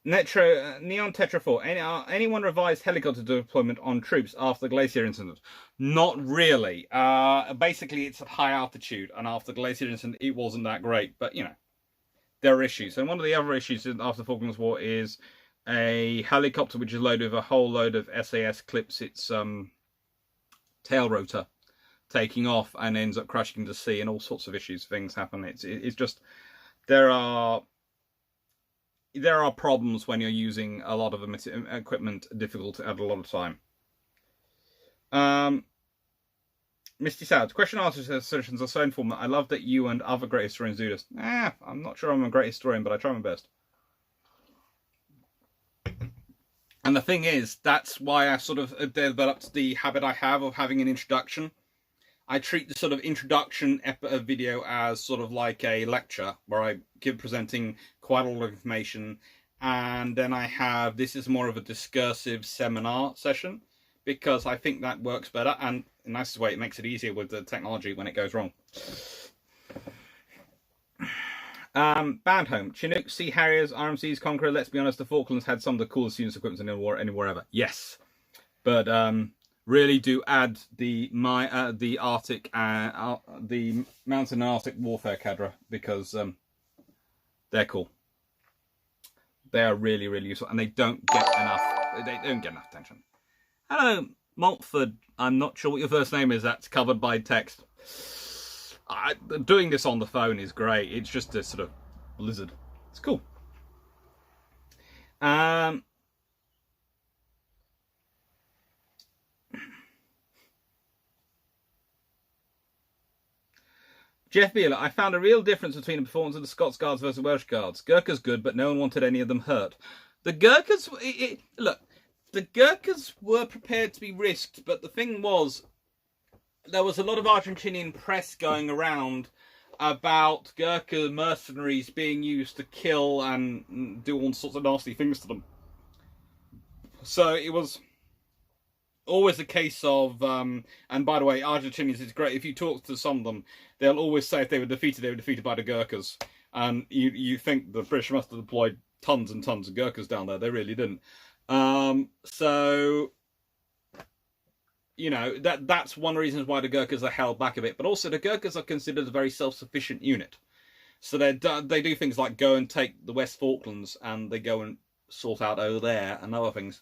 Neon Tetra 4. Anyone revised helicopter deployment on troops after the Glacier incident? Not really. Basically, it's at high altitude, and after the Glacier incident, it wasn't that great. But, you know, there are issues. And one of the other issues after the Falklands War is a helicopter which is loaded with a whole load of SAS clips its tail rotor, taking off and ends up crashing into sea, and all sorts of issues. Things happen. It's just, there are problems when you're using a lot of equipment difficult at a lot of time. Misty South, question answer sessions are so informative. I love that you and other great historians do this. I'm not sure I'm a great historian, but I try my best. And the thing is, that's why I sort of developed the habit I have of having an introduction. I treat the sort of introduction video as sort of like a lecture where I presenting quite a lot of information, and then I have, this is more of a discursive seminar session, because I think that works better, and in the nicest way, it makes it easier with the technology when it goes wrong. Bandhome, Chinook, Sea Harriers, RMCs, Conqueror. Let's be honest, the Falklands had some of the coolest units equipment in the war anywhere ever. Yes, but really do add the Arctic the Mountain and Arctic Warfare cadre, because they're cool. They are really, really useful, and they don't get enough. They don't get enough attention. Hello, Maltford. I'm not sure what your first name is. That's covered by text. Doing this on the phone is great. It's just a sort of blizzard. It's cool. Jeff Beeler, I found a real difference between the performance of the Scots Guards versus Welsh Guards. Gurkhas good, but no one wanted any of them hurt. The Gurkhas, look, the Gurkhas were prepared to be risked, but the thing was, there was a lot of Argentinian press going around about Gurkha mercenaries being used to kill and do all sorts of nasty things to them. So it was always a case of, and by the way, Argentinians is great. If you talk to some of them, they'll always say if they were defeated by the Gurkhas. And you think the British must have deployed tons and tons of Gurkhas down there. They really didn't. So, you know, that's one reason why the Gurkhas are held back a bit. But also the Gurkhas are considered a very self-sufficient unit. So they do things like go and take the West Falklands, and they go and sort out over there and other things.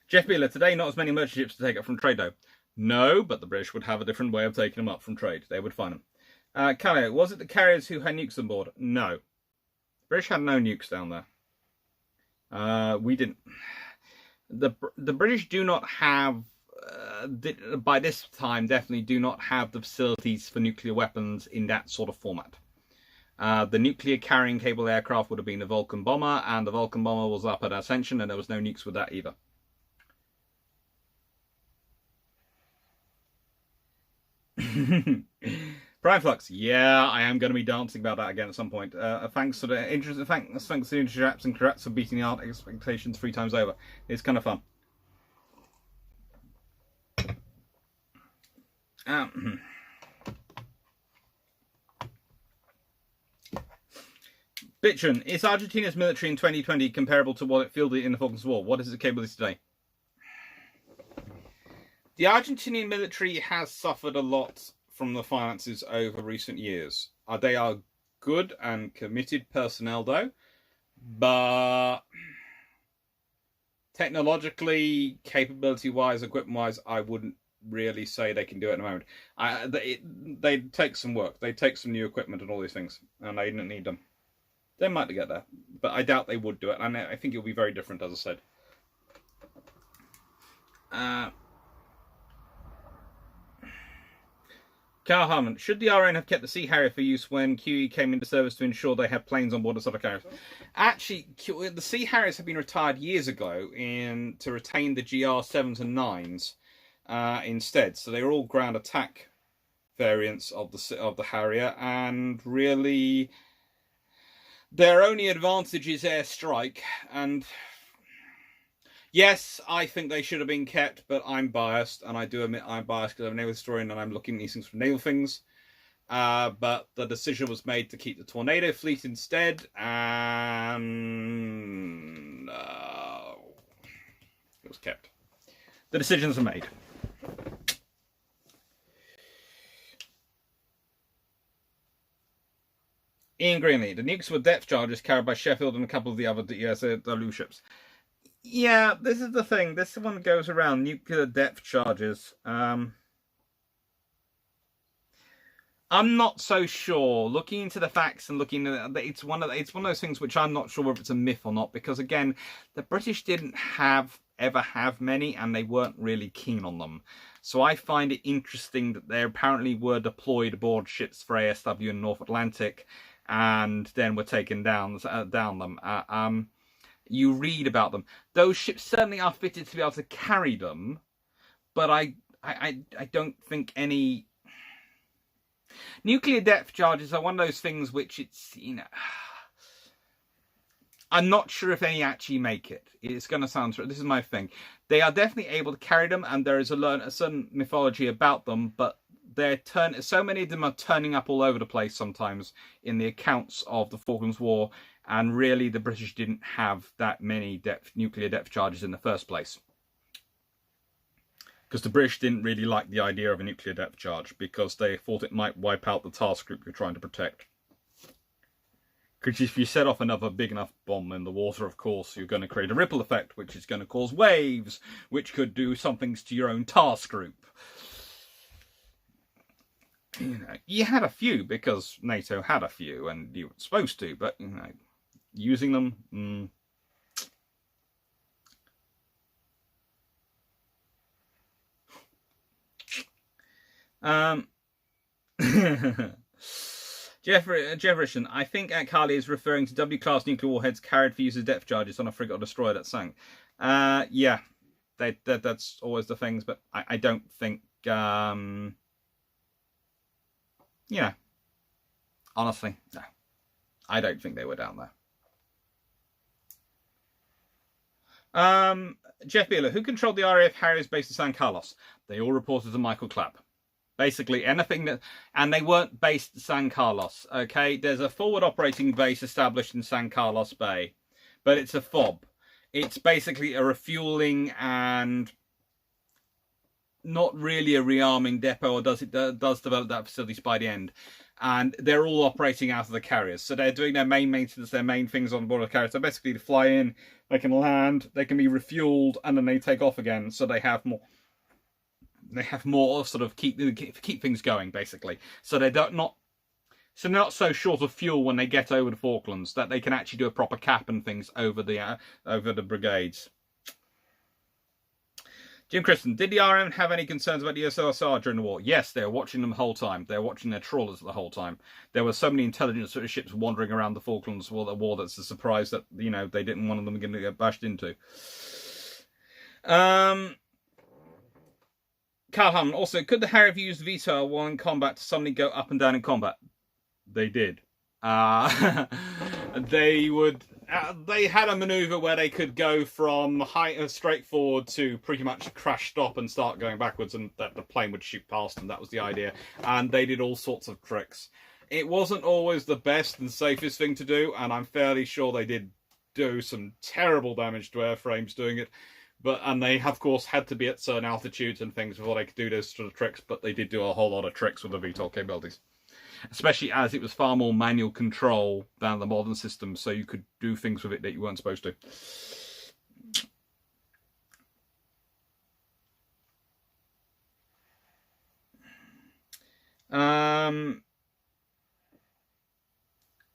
Jeff Beeler, today not as many merchant ships to take up from trade though. No, but the British would have a different way of taking them up from trade. They would find them. Calio, was it the carriers who had nukes on board? No. The British had no nukes down there. We didn't. The British do not have, by this time, definitely do not have the facilities for nuclear weapons in that sort of format. The nuclear carrying cable aircraft would have been the Vulcan bomber, and the Vulcan bomber was up at Ascension, and there was no nukes with that either. Prime Flux, yeah, I am going to be dancing about that again at some point. Thanks for the interest. Thanks to the Interjaps and Correct for beating the art expectations 3 times over. It's kind of fun. Bitchin, is Argentina's military in 2020 comparable to what it fielded in the Falklands War? What is its capability today? The Argentinian military has suffered a lot from the finances over recent years. They are good and committed personnel though, but technologically, capability-wise, equipment-wise, I wouldn't really say they can do it at the moment. They take some work. They take some new equipment and all these things, and they didn't need them. They might get there, but I doubt they would do it, and I think it'll be very different, as I said. Carl Harmon, should the RN have kept the Sea Harrier for use when QE came into service to ensure they had planes on board as other carriers? Actually, the Sea Harriers have been retired years ago to retain the GR7s and 9s instead. So they were all ground attack variants of the Harrier, and really their only advantage is airstrike. And yes, I think they should have been kept, but I'm biased, and I do admit I'm biased because I'm a naval historian and I'm looking at these things from naval things. But the decision was made to keep the Tornado fleet instead, and it was kept. The decisions are made. Ian Greenlee, the nukes were depth charges carried by Sheffield and a couple of the other DLU ships. Yeah, this is the thing. This one goes around nuclear depth charges. I'm not so sure. Looking into the facts and looking at it's one of those things which I'm not sure if it's a myth or not, because again, the British didn't ever have many, and they weren't really keen on them. So I find it interesting that they apparently were deployed aboard ships for ASW in North Atlantic, and then were taken down them. You read about them. Those ships certainly are fitted to be able to carry them, but I don't think any nuclear depth charges are one of those things which it's, you know, I'm not sure if any actually make it. It's going to sound, this is my thing. They are definitely able to carry them, and there is a certain mythology about them, but so many of them are turning up all over the place sometimes in the accounts of the Falklands War. And really, the British didn't have that many nuclear depth charges in the first place. Because the British didn't really like the idea of a nuclear depth charge, because they thought it might wipe out the task group you're trying to protect. Because if you set off another big enough bomb in the water, of course, you're going to create a ripple effect, which is going to cause waves, which could do some things to your own task group. You know, you had a few, because NATO had a few, and you were supposed to, but, you know, using them, Jefferson, I think Akali is referring to W-class nuclear warheads carried for use as depth charges on a frigate or destroyer that sank. Yeah, that's always the things, but I don't think, yeah, honestly, no. I don't think they were down there. Jeff Beeler, who controlled the RAF Harriers based in San Carlos? They all reported to Michael Clapp. Basically, anything that... And they weren't based in San Carlos, okay? There's a forward operating base established in San Carlos Bay, but it's a FOB. It's basically a refueling and not really a rearming depot, or does develop that facilities by the end. And they're all operating out of the carriers. So they're doing their main maintenance, their main things on board of the carriers. So basically to fly in, they can land, they can be refueled, and then they take off again. So they have more sort of keep things going, basically. So they're not so short of fuel when they get over the Falklands that they can actually do a proper cap and things over the brigades. Jim Christen, did the RM have any concerns about the USSR during the war? Yes, they were watching them the whole time. They were watching their trawlers the whole time. There were so many intelligence sort of ships wandering around the Falklands war that's a surprise that, you know, they didn't want them to get bashed into. Carl Hammond, also, could the Harrier have used VTOL while in combat to suddenly go up and down in combat? They did. They had a maneuver where they could go from straight forward to pretty much crash stop and start going backwards, and that the plane would shoot past them. That was the idea. And they did all sorts of tricks. It wasn't always the best and safest thing to do, and I'm fairly sure they did do some terrible damage to airframes doing it. And they, of course, had to be at certain altitudes and things before they could do those sort of tricks, but they did do a whole lot of tricks with the VTOL capabilities. Especially as it was far more manual control than the modern system, so you could do things with it that you weren't supposed to.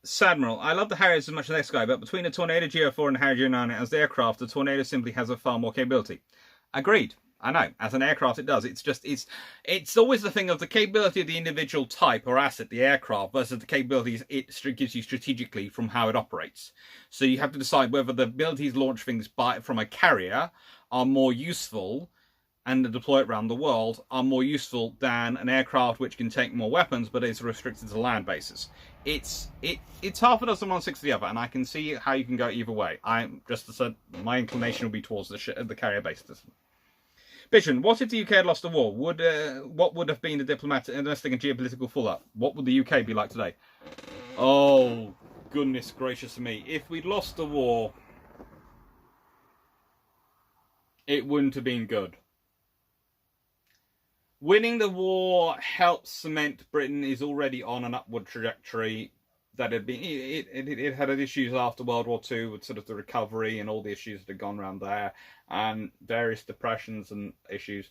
Sadmiral, I love the Harriers as much as X-Guy, but between the Tornado GO4 and the Harrier GO9 as the aircraft, the Tornado simply has a far more capability. Agreed. I know, as an aircraft it does. It's always the thing of the capability of the individual type or asset, the aircraft, versus the capabilities it gives you strategically from how it operates. So you have to decide whether the abilities to launch things from a carrier are more useful and to deploy it around the world are more useful than an aircraft which can take more weapons but is restricted to land bases. It's half a dozen one six of the other, and I can see how you can go either way. My inclination will be towards the carrier based system. Vision, what if the UK had lost the war? What would have been the diplomatic, domestic and geopolitical fallout? What would the UK be like today? Oh, goodness gracious me. If we'd lost the war, it wouldn't have been good. Winning the war helps cement Britain is already on an upward trajectory. That had been it had issues after World War II with sort of the recovery and all the issues that had gone around there and various depressions and issues,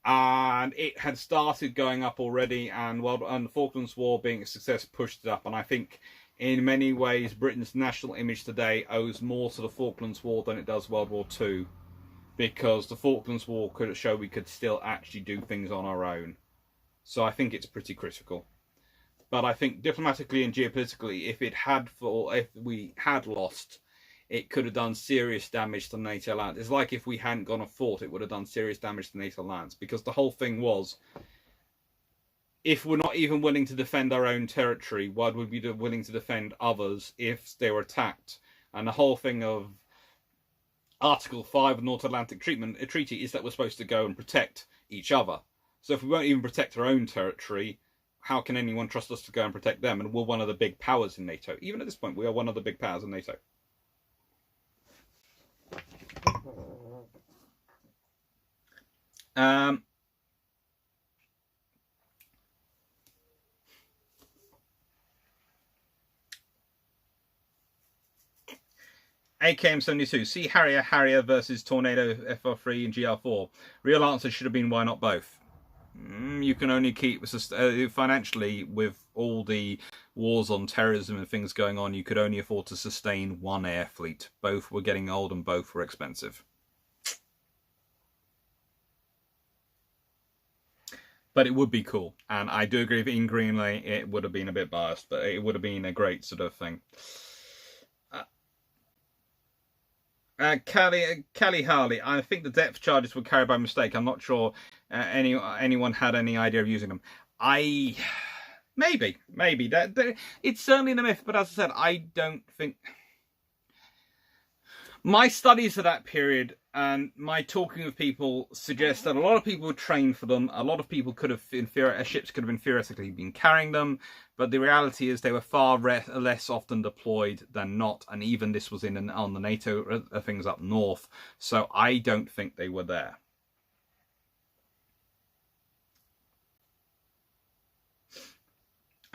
and it had started going up already, and the Falklands War being a success pushed it up. And I think in many ways Britain's national image today owes more to the Falklands War than it does World War II, because the Falklands War could show we could still actually do things on our own. So I think it's pretty critical. But I think diplomatically and geopolitically, if we had lost, it could have done serious damage to NATO lands. It's like if we hadn't gone and fought, it would have done serious damage to NATO lands. Because the whole thing was, if we're not even willing to defend our own territory, why would we be willing to defend others if they were attacked? And the whole thing of Article 5 of the North Atlantic Treaty is that we're supposed to go and protect each other. So if we won't even protect our own territory, how can anyone trust us to go and protect them? And we're one of the big powers in NATO. Even at this point, we are one of the big powers in NATO. AKM72, see Harrier versus Tornado FR3 and GR4. Real answer should have been, why not both? You can only keep financially, with all the wars on terrorism and things going on, you could only afford to sustain one air fleet. Both were getting old and both were expensive. But it would be cool, and I do agree with in Greenley it would have been a bit biased, but it would have been a great sort of thing. Kelly Harley, I think the depth charges were carried by mistake. I'm not sure anyone had any idea of using them. Maybe that it's certainly the myth, but as I said, I don't think my studies of that period and my talking with people suggest that a lot of people would train for them. A lot of people could have ships could have been theoretically been carrying them, but the reality is they were far less often deployed than not, and even this was on the NATO things up north. So I don't think they were there.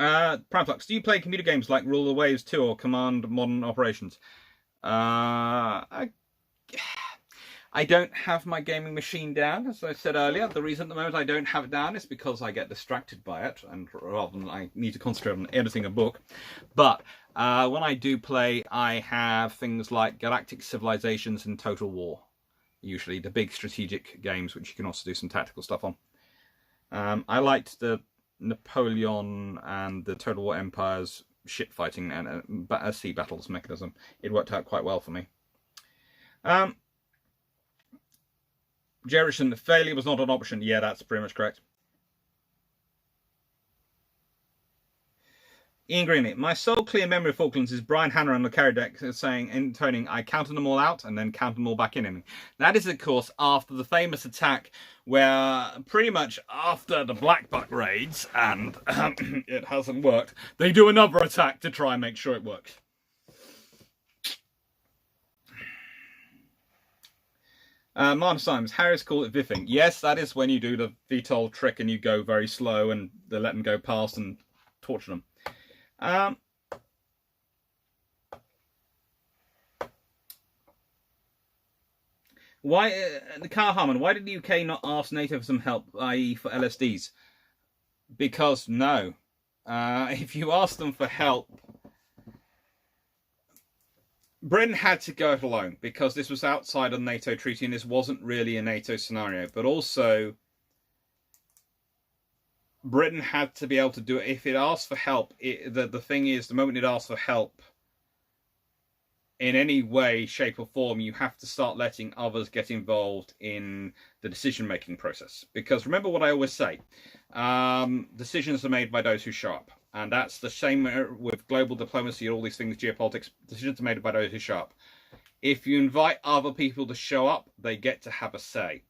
Primeflux, do you play computer games like Rule of the Waves 2 or Command Modern Operations? I don't have my gaming machine down, as I said earlier. The reason at the moment I don't have it down is because I get distracted by it, and rather than I need to concentrate on editing a book. But when I do play, I have things like Galactic Civilizations and Total War. Usually the big strategic games, which you can also do some tactical stuff on. I liked the Napoleon and the Total War Empire's ship fighting and sea battles mechanism. It worked out quite well for me. Jerison, failure was not an option. Yeah, that's pretty much correct. Ian Greenley, my sole clear memory of Falklands is Brian Hanna on the carry deck saying, intoning, I counted them all out and then counted them all back in. That is, of course, after the famous attack where pretty much after the Black Buck raids, and it hasn't worked, they do another attack to try and make sure it works. Martin Symes, Harris call it viffing. Yes, that is when you do the VTOL trick and you go very slow and they let them go past and torture them. Carl Harmon, why did the UK not ask NATO for some help, i.e. for LSDs? Because no. If you ask them for help, Britain had to go it alone because this was outside of the NATO treaty and this wasn't really a NATO scenario. But also, Britain had to be able to do it. If it asked for help, the thing is, the moment it asks for help in any way, shape or form, you have to start letting others get involved in the decision-making process. Because remember what I always say, decisions are made by those who show up. And that's the same with global diplomacy and all these things, geopolitics. Decisions are made by those who show up. If you invite other people to show up, they get to have a say.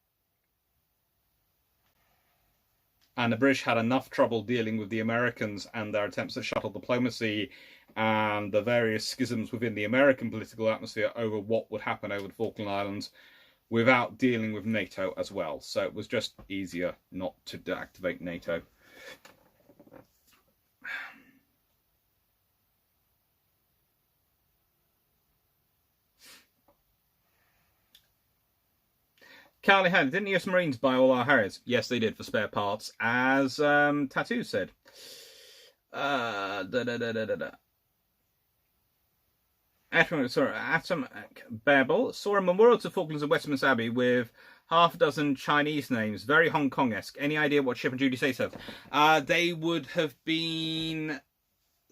And the British had enough trouble dealing with the Americans and their attempts at shuttle diplomacy and the various schisms within the American political atmosphere over what would happen over the Falkland Islands without dealing with NATO as well. So it was just easier not to deactivate NATO. Carly Hand, didn't the US Marines buy all our Harriers? Yes, they did for spare parts, as Tattoo said. Atom Babel saw a memorial to Falklands of Westminster Abbey with half a dozen Chinese names, very Hong Kong-esque. Any idea what ship and Judy say so? They would have been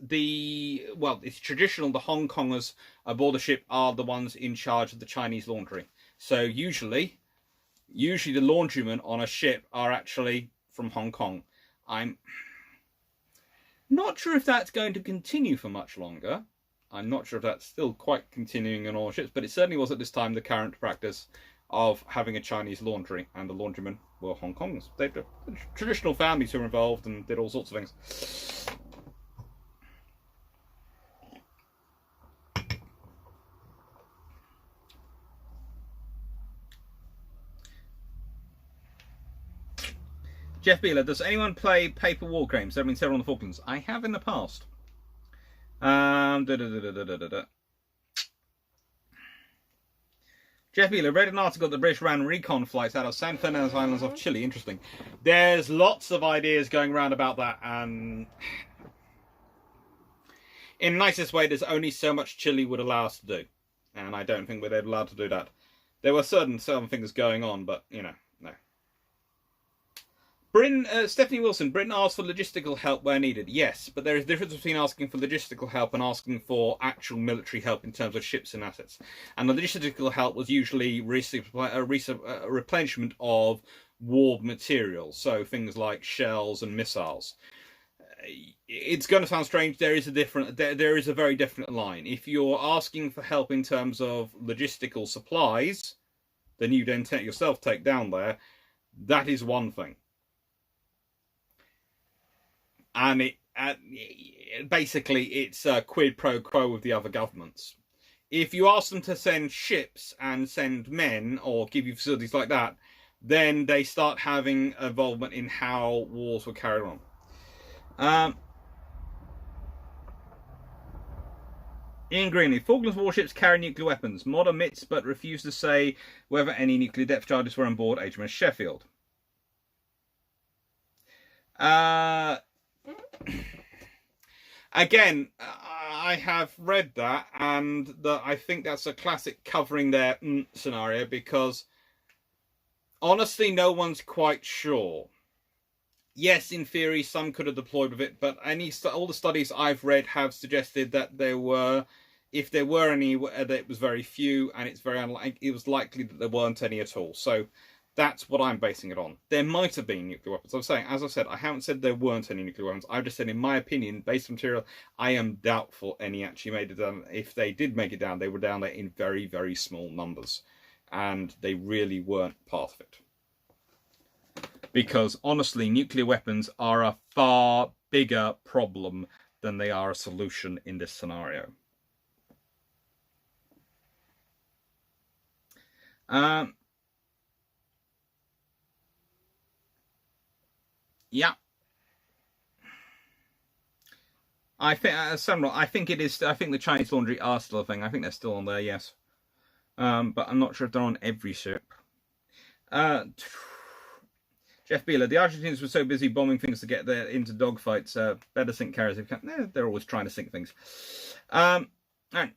it's traditional, the Hong Kongers aboard the ship are the ones in charge of the Chinese laundry. So usually the laundrymen on a ship are actually from Hong Kong. I'm not sure if that's going to continue for much longer. I'm not sure if that's still quite continuing on all ships, but it certainly was at this time the current practice of having a Chinese laundry, and the laundrymen were Hong Kongers. They were traditional families who were involved and did all sorts of things. Jeff Beeler, does anyone play paper war games? There have been several on the Falklands. I have in the past. Jeff Beeler, read an article that the British ran recon flights out of San Fernando Islands off Chile. Interesting. There's lots of ideas going around about that, and in the nicest way, there's only so much Chile would allow us to do, and I don't think we're allowed to do that. There were certain things going on, but you know, no. Britain, Stephanie Wilson, Britain asked for logistical help where needed. Yes, but there is a difference between asking for logistical help and asking for actual military help in terms of ships and assets. And the logistical help was usually replenishment of war materials, so things like shells and missiles. It's going to sound strange. There is a very definite line. If you're asking for help in terms of logistical supplies, then you then yourself take down there. That is one thing. And basically it's a quid pro quo with the other governments. If you ask them to send ships and send men or give you facilities like that, then they start having involvement in how wars were carried on. Ian Greenlee, Falklands warships carry nuclear weapons. Mod admits but refused to say whether any nuclear depth charges were on board HMS Sheffield. Again, I have read that, and I think that's a classic covering their scenario, because honestly, no one's quite sure. Yes, in theory, some could have deployed with it, but all the studies I've read have suggested that if there were any, that it was very few, and it was likely that there weren't any at all. So that's what I'm basing it on. There might have been nuclear weapons. As I said, I haven't said there weren't any nuclear weapons. I've just said, in my opinion, based on material, I am doubtful any actually made it down. If they did make it down, they were down there in very, very small numbers, and they really weren't part of it. Because, honestly, nuclear weapons are a far bigger problem than they are a solution in this scenario. Yeah. I think it is. I think the Chinese laundry are still a thing. I think they're still on there, yes. But I'm not sure if they're on every ship. Jeff Beeler, the Argentines were so busy bombing things to get there into dogfights. Better sink carriers if you can. They're always trying to sink things. All right.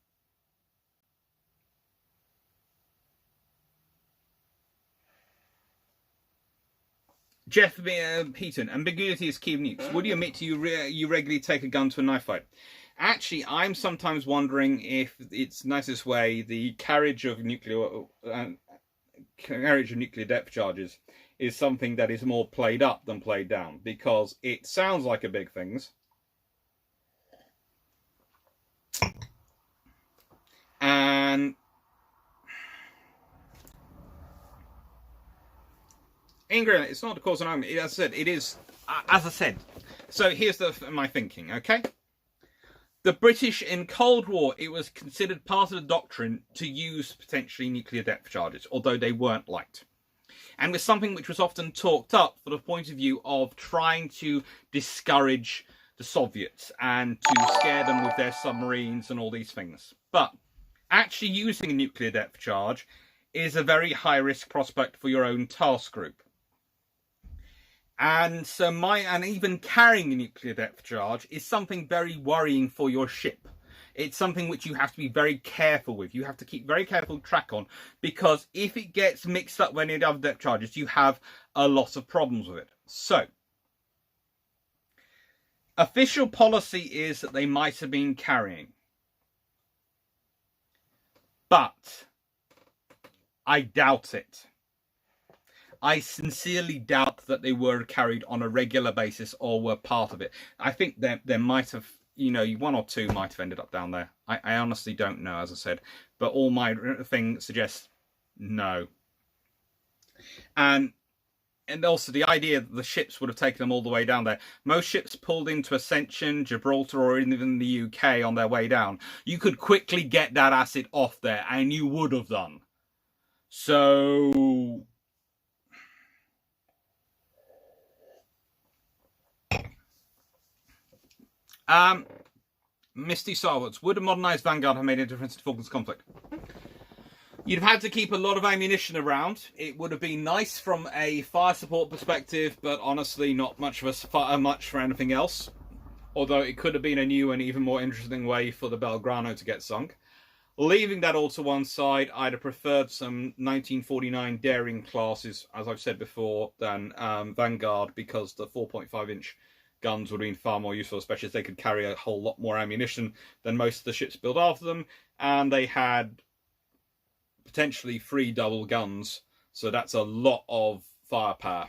Jeff Heaton, ambiguity is key of nukes. Would you admit you regularly take a gun to a knife fight? Actually, I'm sometimes wondering if it's nicest way the carriage of nuclear depth charges is something that is more played up than played down, because it sounds like a big things. And Ingrid, it's not the cause of an argument. As I said, it is. As I said, so here's my thinking. Okay, the British in Cold War, it was considered part of the doctrine to use potentially nuclear depth charges, although they weren't liked, and was something which was often talked up for the point of view of trying to discourage the Soviets and to scare them with their submarines and all these things. But actually using a nuclear depth charge is a very high risk prospect for your own task group. And so even carrying a nuclear depth charge is something very worrying for your ship. It's something which you have to be very careful with. You have to keep very careful track on, because if it gets mixed up with any of the other depth charges, you have a lot of problems with it. So, official policy is that they might have been carrying. But I doubt it. I sincerely doubt that they were carried on a regular basis or were part of it. I think there might have, one or two might have ended up down there. I honestly don't know, as I said. But all my thing suggests no. And also the idea that the ships would have taken them all the way down there. Most ships pulled into Ascension, Gibraltar, or even the UK on their way down. You could quickly get that acid off there, and you would have done. So... Misty Sarwoods, would a modernised Vanguard have made a difference in the Falklands conflict? You'd have had to keep a lot of ammunition around. It would have been nice from a fire support perspective, but honestly not much for anything else. Although it could have been a new and even more interesting way for the Belgrano to get sunk. Leaving that all to one side, I'd have preferred some 1949 daring classes, as I've said before, than Vanguard, because the 4.5-inch guns would have been far more useful, especially as they could carry a whole lot more ammunition than most of the ships built after them, and they had potentially 3 double guns, so that's a lot of firepower.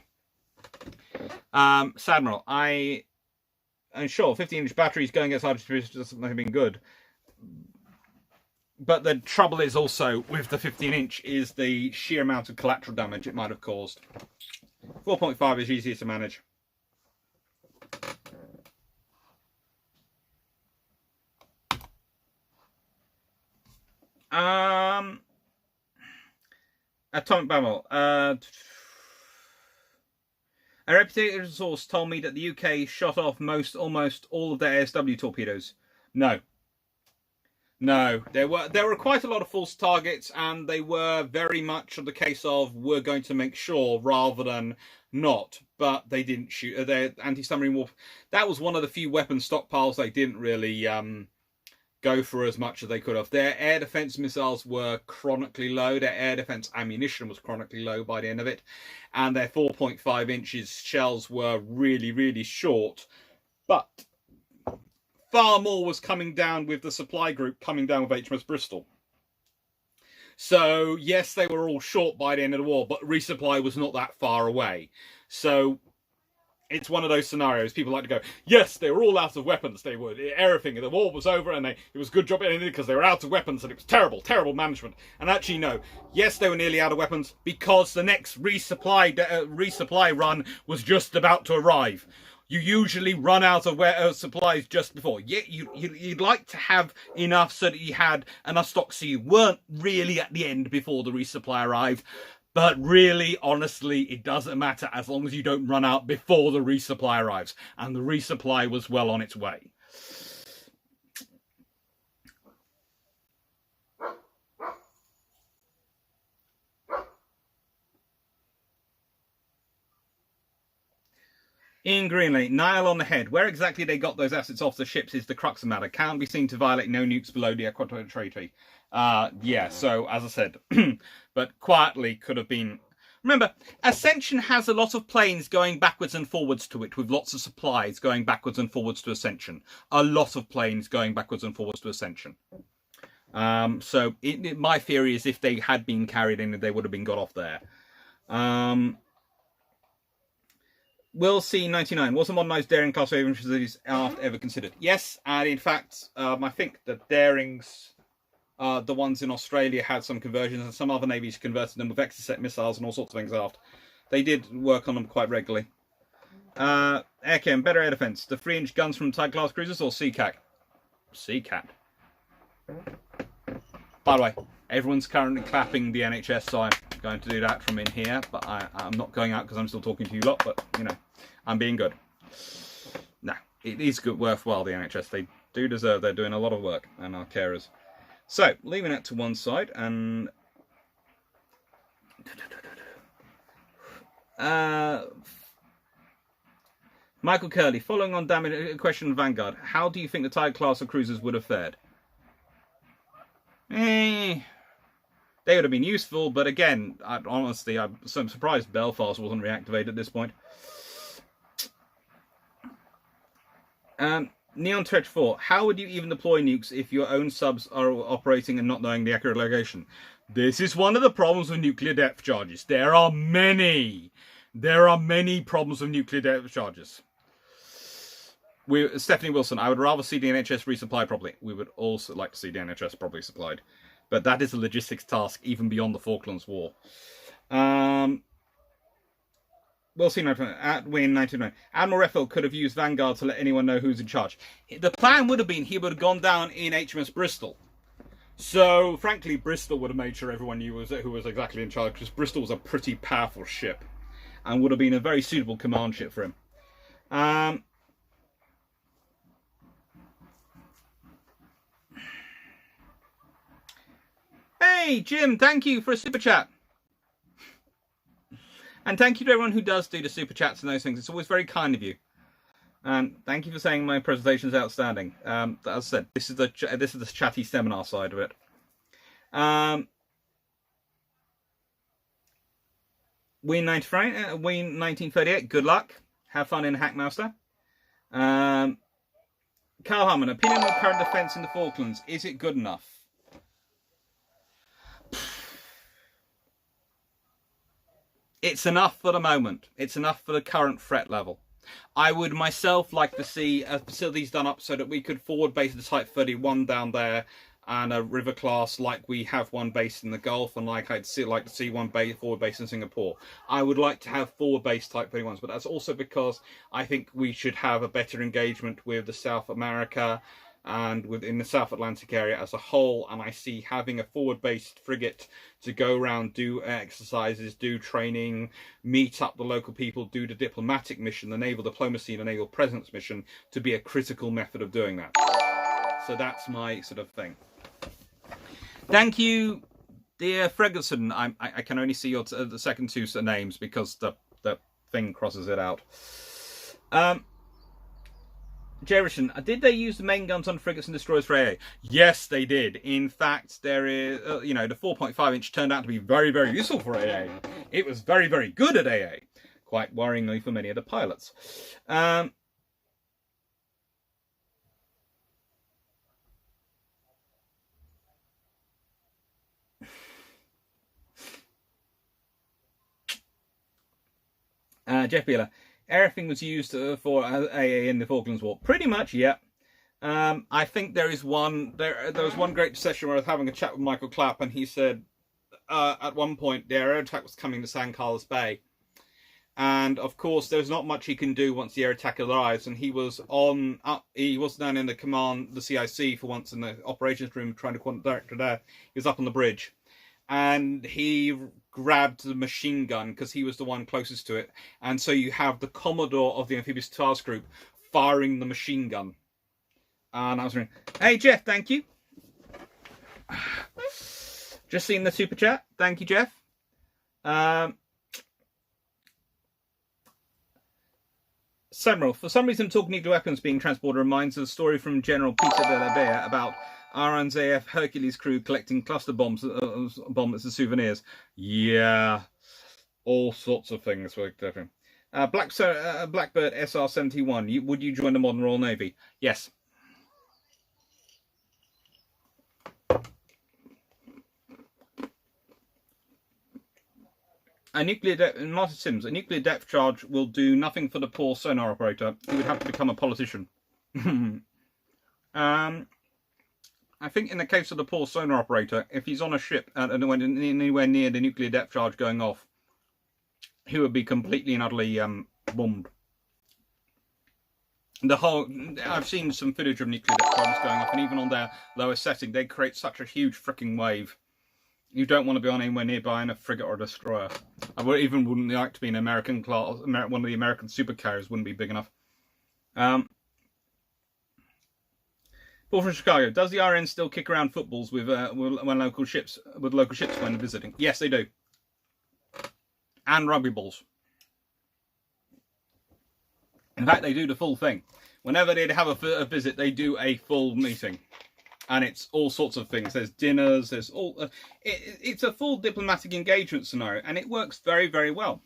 Sadmiral, I'm sure 15-inch batteries going against hydrogen doesn't have been good, but the trouble is also with the 15-inch is the sheer amount of collateral damage it might have caused. 4.5 is easier to manage. Atomic Babel. A reputable source told me that the UK shot off almost all of their ASW torpedoes. No. No, there were quite a lot of false targets, and they were very much of the case of we're going to make sure rather than not. But they didn't shoot their anti-submarine warfare. That was one of the few weapon stockpiles they didn't really go for as much as they could have. Their air defense missiles were chronically low. Their air defense ammunition was chronically low by the end of it, and their 4.5 inches shells were really, really short. But far more was coming down with the supply group coming down with HMS Bristol. So, yes, they were all short by the end of the war, but resupply was not that far away. So, it's one of those scenarios. People like to go, yes, they were all out of weapons. They were everything. The war was over, and it was a good job because they were out of weapons, and it was terrible, terrible management. And actually, no. Yes, they were nearly out of weapons because the next resupply run was just about to arrive. You usually run out of supplies just before. You'd like to have enough so that you had enough stock so you weren't really at the end before the resupply arrived. But really, honestly, it doesn't matter as long as you don't run out before the resupply arrives. And the resupply was well on its way. In Greenland, nail on the head. Where exactly they got those assets off the ships is the crux of the matter. Can't be seen to violate no nukes below the Equatorial Treaty. Yeah, so as I said, but quietly could have been. Remember, Ascension has a lot of planes going backwards and forwards to it, with lots of supplies going backwards and forwards to Ascension. A lot of planes going backwards and forwards to Ascension. So my theory is if they had been carried in, they would have been got off there. Will C99 was a modernised Daring class of infantry aft ever considered? Yes, and in fact, I think the Darings, the ones in Australia, had some conversions, and some other navies converted them with Exocet missiles and all sorts of things aft. They did work on them quite regularly. Aircam, better air defence. The 3-inch guns from Tide class cruisers or Seacat? Seacat. By the way, everyone's currently clapping the NHS, so I'm going to do that from in here, but I'm not going out because I'm still talking to you lot, but, you know, I'm being good. No, it is good, worthwhile, the NHS. They do deserve, they're doing a lot of work, and our carers. So, leaving that to one side, and... Michael Curley, following on damage question of Vanguard, how do you think the Tide class of cruisers would have fared? They would have been useful, but again, honestly, I'm surprised Belfast wasn't reactivated at this point. Neon Tretch 4, how would you even deploy nukes if your own subs are operating and not knowing the accurate location? This is one of the problems with nuclear depth charges. There are many problems with nuclear depth charges. Stephanie Wilson, I would rather see the NHS resupply properly. We would also like to see the NHS properly supplied. But that is a logistics task, even beyond the Falklands War. We'll see. At Win 99. Admiral Reffel could have used Vanguard to let anyone know who's in charge. The plan would have been he would have gone down in HMS Bristol. So, frankly, Bristol would have made sure everyone knew who was exactly in charge, because Bristol was a pretty powerful ship and would have been a very suitable command ship for him. Hey, Jim, thank you for a super chat. And thank you to everyone who does do the super chats and those things. It's always very kind of you. And thank you for saying my presentation is outstanding. As I said, this is the chatty seminar side of it. Ween 1938, good luck. Have fun in Hackmaster. Carl Harmon, opinion on current defence in the Falklands. Is it good enough? It's enough for the moment. It's enough for the current threat level. I would myself like to see facilities done up so that we could forward base the Type 31 down there and a river class like we have one based in the Gulf, and like like to see one forward base in Singapore. I would like to have forward base Type 31s, but that's also because I think we should have a better engagement with the South America and within the South Atlantic area as a whole, and I see having a forward-based frigate to go around, do exercises, do training, meet up the local people, do the diplomatic mission, the naval diplomacy and the naval presence mission, to be a critical method of doing that. So that's my sort of thing. Thank you, dear Fregerson. I can only see your the second two names because the thing crosses it out. Jerison, did they use the main guns on frigates and destroyers for AA? Yes, they did. In fact, there is, you know, the 4.5 inch turned out to be very, very useful for AA. It was very, very good at AA. Quite worryingly for many of the pilots. Jeff Beeler, everything was used for AA in the Falklands War. Pretty much, yeah. I think there is one. There was one great session where I was having a chat with Michael Clapp, and he said at one point the air attack was coming to San Carlos Bay, and of course there's not much he can do once the air attack arrives. And he was he was down in the command, the CIC for once in the operations room trying to contact there. He was up on the bridge, and he grabbed the machine gun because he was the one closest to it, and so you have the Commodore of the amphibious task group firing the machine gun. And I was wondering, hey Jeff, thank you. Just seen the super chat. Thank you, Jeff. Samuel, for some reason talking nuclear weapons being transported reminds of a story from General Peter de la Bea about RNZF Hercules crew collecting cluster bombs as souvenirs. Yeah, all sorts of things were different. Blackbird SR-71, would you join the modern Royal Navy? Yes. Martin Sims, a nuclear depth charge will do nothing for the poor sonar operator. He would have to become a politician. I think in the case of the poor sonar operator, if he's on a ship and anywhere near the nuclear depth charge going off, he would be completely and utterly bombed. I've seen some footage of nuclear depth charges going off, and even on their lowest setting, they create such a huge freaking wave. You don't want to be on anywhere nearby in a frigate or a destroyer. I wouldn't like to be an American class. One of the American supercarriers wouldn't be big enough. Paul from Chicago. Does the RN still kick around footballs with local ships when visiting? Yes, they do. And rugby balls. In fact, they do the full thing. Whenever they have a visit, they do a full meeting. And it's all sorts of things. There's dinners, there's all... it's a full diplomatic engagement scenario, and it works very, very well.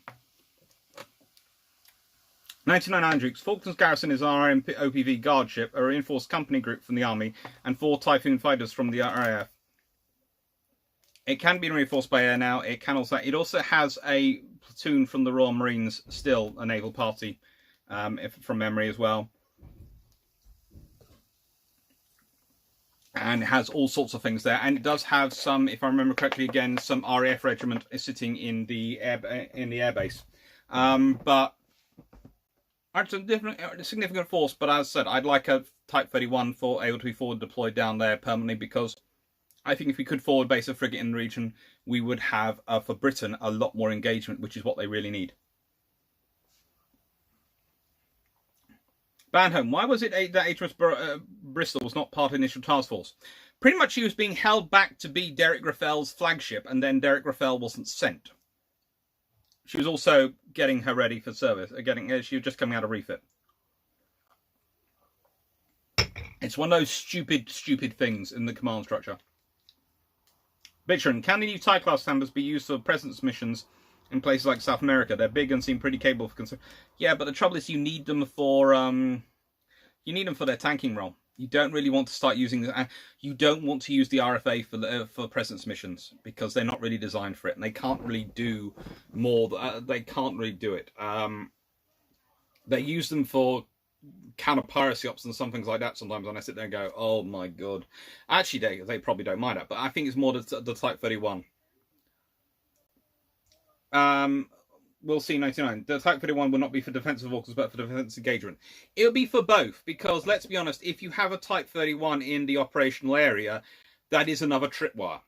99 Andrews. Falklands Garrison is our OPV guard ship, a reinforced company group from the Army, and 4 Typhoon fighters from the RAF. It can be reinforced by air now. It also has a platoon from the Royal Marines, still a naval party, from memory as well. And it has all sorts of things there, and it does have some, if I remember correctly, again, some RAF regiment is sitting in the airbase. But it's a significant force. But as I said, I'd like a Type 31 able to be forward deployed down there permanently, because I think if we could forward base a frigate in the region, we would have for Britain a lot more engagement, which is what they really need. Banhome, why was it that HMS Bristol was not part of the initial task force? Pretty much she was being held back to be Derek Graffel's flagship, and then Derek Graffel wasn't sent. She was also getting her ready for service. She was just coming out of refit. It's one of those stupid things in the command structure. Bitcherin, can the new TIE class standards be used for presence missions in places like South America? They're big and seem pretty capable for concern. Yeah, but the trouble is you need them for their tanking role. You don't really want to start using you don't want to use the RFA for presence missions, because they're not really designed for it, and they can't really do more. They can't really do it. They use them for counter piracy ops and some things like that sometimes, and I sit there and go, oh my god. Actually, they probably don't mind that, but I think it's more the Type 31. We'll see. 99. The Type 31 will not be for defensive vehicles, but for defense engagement. It'll be for both, because let's be honest, if you have a Type 31 in the operational area, that is another tripwire.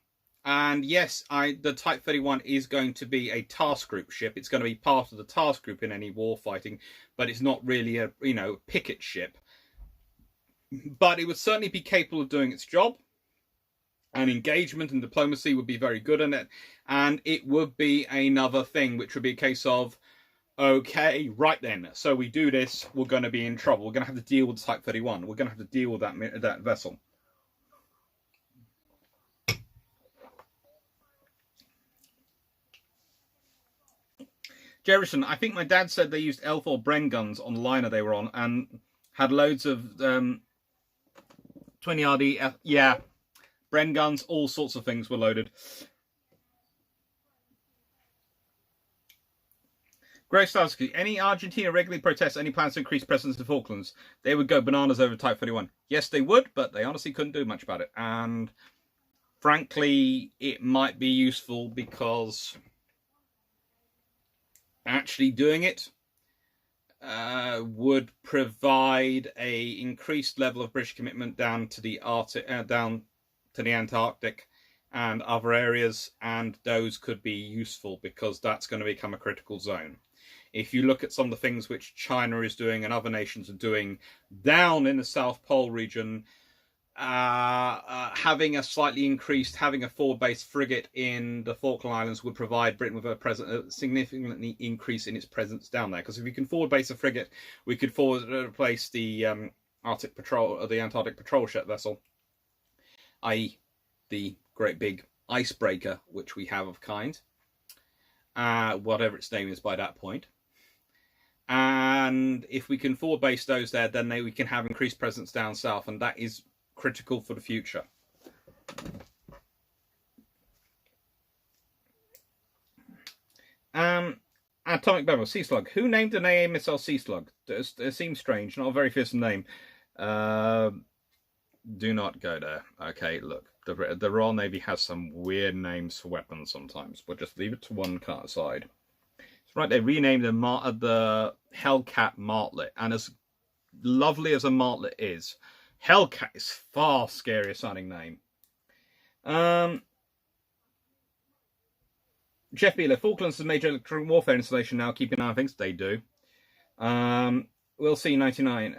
And yes, the Type 31 is going to be a task group ship. It's going to be part of the task group in any war fighting, but it's not really a picket ship. But it would certainly be capable of doing its job. And engagement and diplomacy would be very good in it. And it would be another thing, which would be a case of, okay, right then, so we do this, we're going to be in trouble. We're going to have to deal with Type 31. We're going to have to deal with that vessel. Jerison, I think my dad said they used L4 Bren guns on the liner they were on and had loads of 20 RD. Yeah, Bren guns, all sorts of things were loaded. Grace Starsky, any Argentina regularly protests any plans to increase presence in the Falklands? They would go bananas over Type 31. Yes, they would, but they honestly couldn't do much about it. And frankly, it might be useful because actually doing it would provide a increased level of British commitment down to the Antarctic and other areas, and those could be useful because that's going to become a critical zone. If you look at some of the things which China is doing and other nations are doing down in the South Pole region, having a forward-based frigate in the Falkland Islands would provide Britain with a significantly increase in its presence down there. Because if we can forward-base a frigate, we could forward-place the Arctic Patrol, or the Antarctic Patrol Ship vessel, i.e. the great big icebreaker, which we have of kind, whatever its name is by that point. And if we can forward base those there, then we can have increased presence down south, and that is critical for the future. Atomic Bevel, Sea Slug. Who named an AA missile Sea Slug? It seems strange, not a very fearsome name. Do not go there. Okay, look. The Royal Navy has some weird names for weapons sometimes. We'll just leave it to one side. It's right, they renamed the Hellcat Martlet. And as lovely as a Martlet is, Hellcat is far scarier sounding name. Jeff Beeler, Falklands is a major electronic warfare installation now. Keep an eye on things. They do. We'll see 99.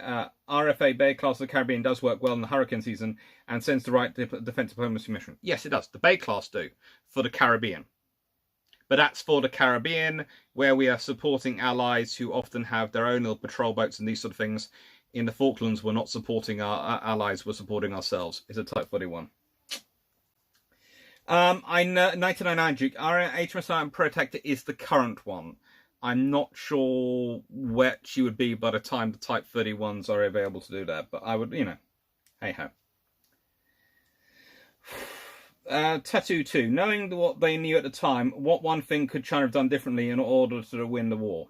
RFA Bay class of the Caribbean does work well in the hurricane season and sends the right defense diplomacy mission. Yes, it does. The Bay class do for the Caribbean. But that's for the Caribbean, where we are supporting allies who often have their own little patrol boats and these sort of things. In the Falklands, we're not supporting our allies, we're supporting ourselves. It's a Type 41. I know 99 Duke. Our HMS Protector is the current one. I'm not sure where she would be by the time the Type 31s are available to do that, but I would, hey ho. Tattoo 2. Knowing what they knew at the time, what one thing could China have done differently in order to win the war?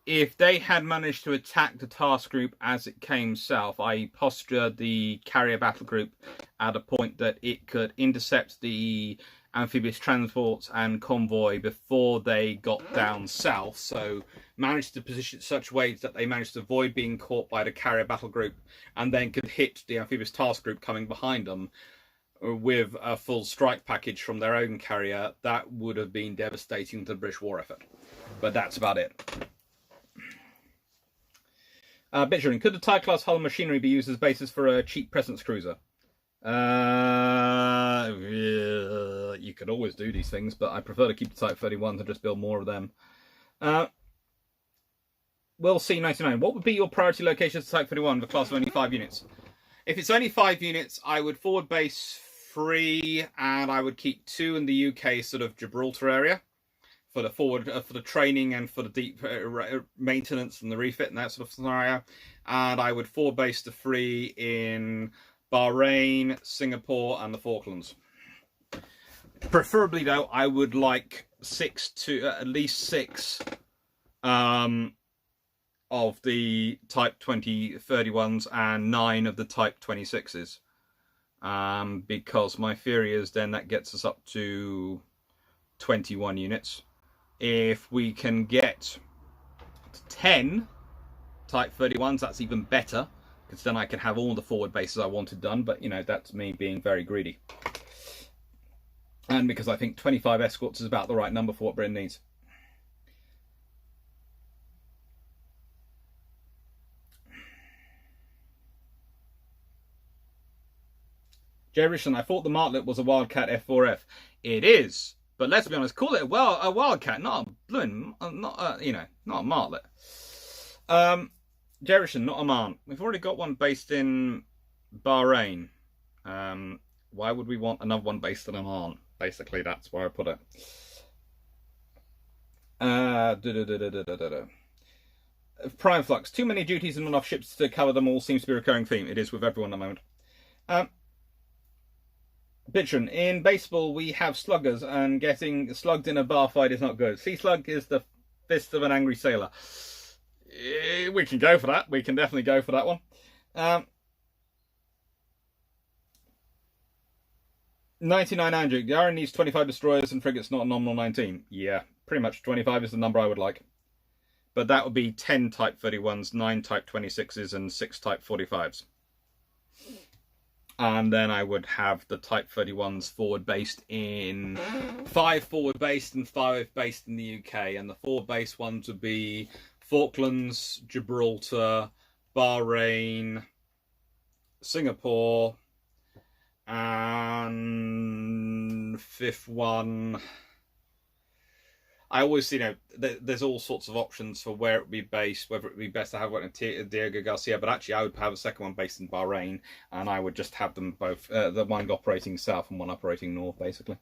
If they had managed to attack the task group as it came south, i.e. posture the carrier battle group at a point that it could intercept the amphibious transports and convoy before they got down south, so managed to position it such ways that they managed to avoid being caught by the carrier battle group and then could hit the amphibious task group coming behind them with a full strike package from their own carrier, that would have been devastating to the British war effort. But that's about it. Bitchering, could the Thai class hull machinery be used as basis for a cheap presence cruiser? You could always do these things, but I prefer to keep the Type 31 to just build more of them. We'll see 99. What would be your priority locations for Type 31 with a class of only 5 units? If it's only 5 units, I would forward base 3, and I would keep 2 in the UK sort of Gibraltar area for the forward, for the training and for the deep maintenance and the refit and that sort of scenario. And I would forward base the 3 in Bahrain, Singapore, and the Falklands. Preferably, though, I would like at least 6 of the Type 2031s and 9 of the Type 26s. Because my theory is then that gets us up to 21 units. If we can get 10 Type 31s, that's even better, because then I can have all the forward bases I wanted done. But, that's me being very greedy. And because I think 25 escorts is about the right number for what Britain needs. Jerison, I thought the Martlet was a Wildcat F4F. It is, but let's be honest, call it a Wildcat, not a balloon, not a Martlet. Jerison, not a Marn. We've already got one based in Bahrain. Why would we want another one based in Oman? Basically, that's where I put it. Prime Flux. Too many duties and not enough ships to cover them all seems to be a recurring theme. It is with everyone at the moment. Bitchin, in baseball we have sluggers, and getting slugged in a bar fight is not good. Sea slug is the fist of an angry sailor. We can go for that. We can definitely go for that one. 99 Andrew. The Iron needs 25 destroyers and frigates, not a nominal 19. Yeah, pretty much 25 is the number I would like. But that would be 10 Type 31s, 9 Type 26s, and 6 Type 45s. And then I would have the Type 31s forward-based in... 5 forward-based and 5 based in the UK. And the forward-based ones would be Falklands, Gibraltar, Bahrain, Singapore, and fifth one, I always, there's all sorts of options for where it would be based, whether it would be best to have one in Diego Garcia, but actually I would have a second one based in Bahrain, and I would just have them both, the one operating south and one operating north, basically,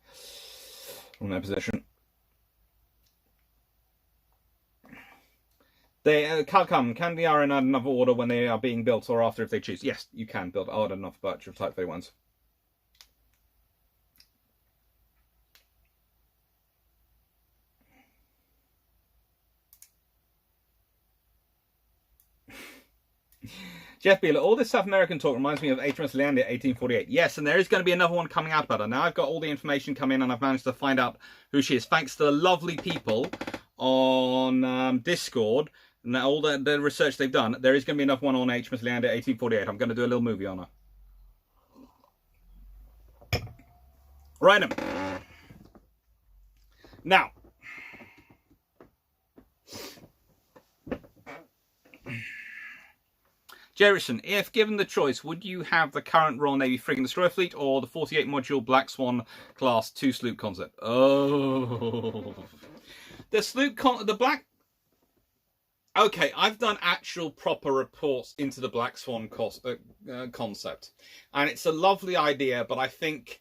from their position. They can the RN add another order when they are being built, or after if they choose? Yes, you can build enough batch of Type 31s. Jeff Beeler, all this South American talk reminds me of HMS Leander 1848. Yes, and there is going to be another one coming out about her. Now I've got all the information come in and I've managed to find out who she is. Thanks to the lovely people on Discord and all the research they've done, there is going to be another one on HMS Leander 1848. I'm going to do a little movie on her. Right. Now, Jerison, if given the choice, would you have the current Royal Navy frigate destroyer fleet or the 48 module Black Swan class 2 sloop concept? Oh, the sloop Okay, I've done actual proper reports into the Black Swan concept, and it's a lovely idea, but I think,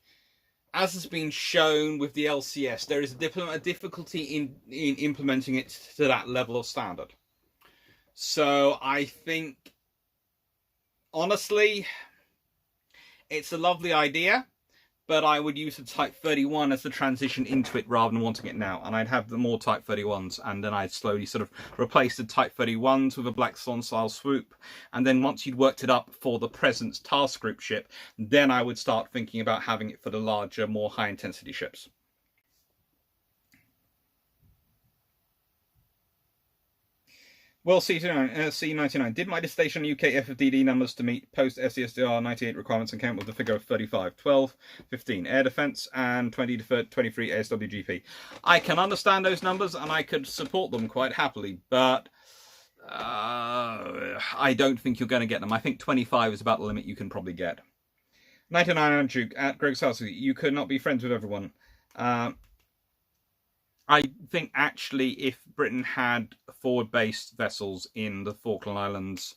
as has been shown with the LCS, there is a difficulty in implementing it to that level of standard. So I think, honestly, it's a lovely idea, but I would use the Type 31 as the transition into it rather than wanting it now. And I'd have the more Type 31s, and then I'd slowly sort of replace the Type 31s with a Black Swan style swoop. And then once you'd worked it up for the present task group ship, then I would start thinking about having it for the larger, more high intensity ships. Well, C99, did my dissertation on UK FFDD numbers to meet post-SCSDR 98 requirements and count with the figure of 35, 12, 15 air defence and 20 to 23 ASWGP. I can understand those numbers and I could support them quite happily, but I don't think you're going to get them. I think 25 is about the limit you can probably get. 99 Duke at Greg's house, you could not be friends with everyone. I think actually if Britain had forward-based vessels in the Falkland Islands,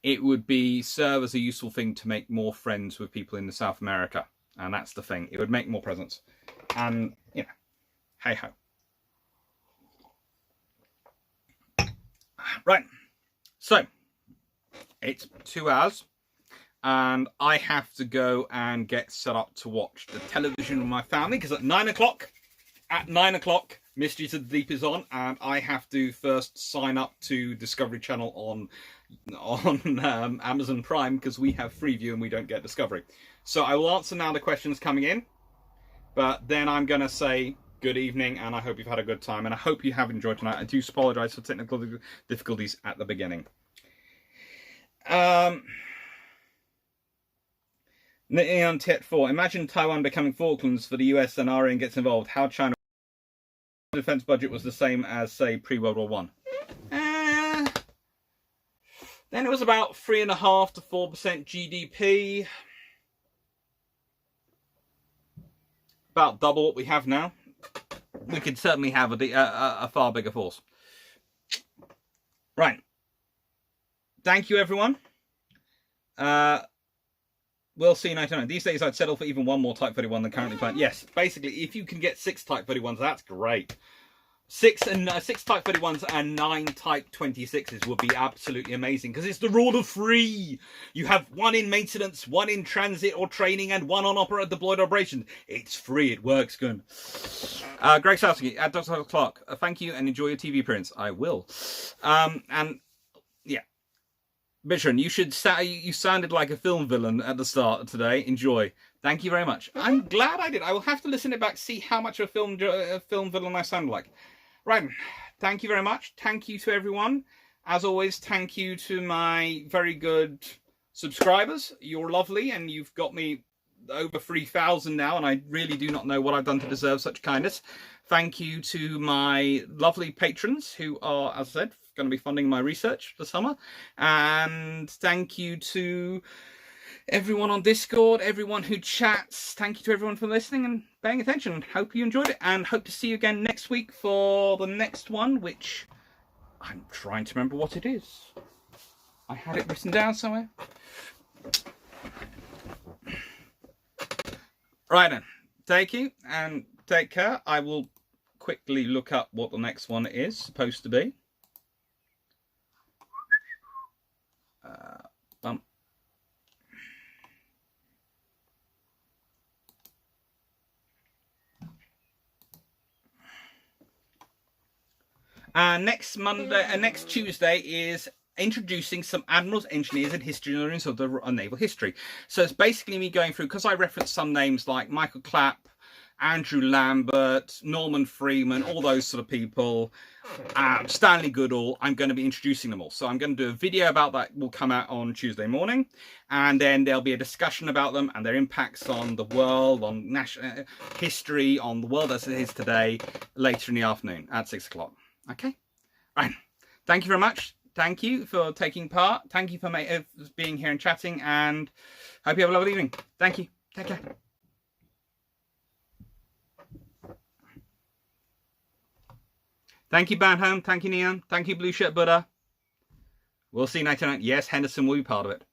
it would serve as a useful thing to make more friends with people in the South America. And that's the thing. It would make more presence. And, hey-ho. Right. So, it's 2 hours. And I have to go and get set up to watch the television with my family. Because at 9 o'clock... Mystery to the Deep is on, and I have to first sign up to Discovery Channel on Amazon Prime because we have Freeview and we don't get Discovery. So I will answer now the questions coming in, but then I'm going to say good evening, and I hope you've had a good time, and I hope you have enjoyed tonight. I do apologise for technical difficulties at the beginning. Neon Tet 4. Imagine Taiwan becoming Falklands for the US and RN gets involved. How China defense budget was the same as, say, pre-World War One. Then it was about 3.5% to 4% GDP. about double what we have now, we could certainly have a far bigger force. Right. Thank you, everyone. We'll see 99. These days, I'd settle for even one more Type 31 than currently planned. Yes, basically, if you can get 6 Type 31s, that's great. 6 Type 31s and 9 Type 26s would be absolutely amazing, because it's the rule of 3. You have 1 in maintenance, 1 in transit or training, and 1 on deployed operations. It's free. It works good. Greg Sowski at Dr. Clark. Thank you and enjoy your TV appearance. I will. And yeah, Bishran, you sounded like a film villain at the start today. Enjoy. Thank you very much. I'm glad I did. I will have to listen it back, see how much of a film villain I sound like. Right, thank you very much. Thank you to everyone. As always, thank you to my very good subscribers. You're lovely, and you've got me over 3,000 now, and I really do not know what I've done to deserve such kindness. Thank you to my lovely patrons who are, as I said, going to be funding my research for summer. And thank you to everyone on Discord, everyone who chats. Thank you to everyone for listening and paying attention. Hope you enjoyed it, and hope to see you again next week for the next one, which I'm trying to remember what it is. I had it written down somewhere. Right then, thank you and take care. I will quickly look up what the next one is supposed to be. Next Monday, next Tuesday is introducing some admirals, engineers, and historians of the naval history. So it's basically me going through, because I referenced some names like Michael Clapp, Andrew Lambert, Norman Freeman, all those sort of people, Stanley Goodall. I'm going to be introducing them all. So I'm going to do a video about that. Will come out on Tuesday morning, and then there'll be a discussion about them and their impacts on the world, on national history, on the world as it is today, later in the afternoon at 6 o'clock. Okay, right. Thank you very much. Thank you for taking part. Thank you for being here and chatting, and hope you have a lovely evening. Thank you. Take care. Thank you, Banham. Thank you, Neon. Thank you, Blue Shirt Buddha. We'll see you 99. Yes, Henderson will be part of it.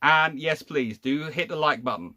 And yes, please do hit the like button.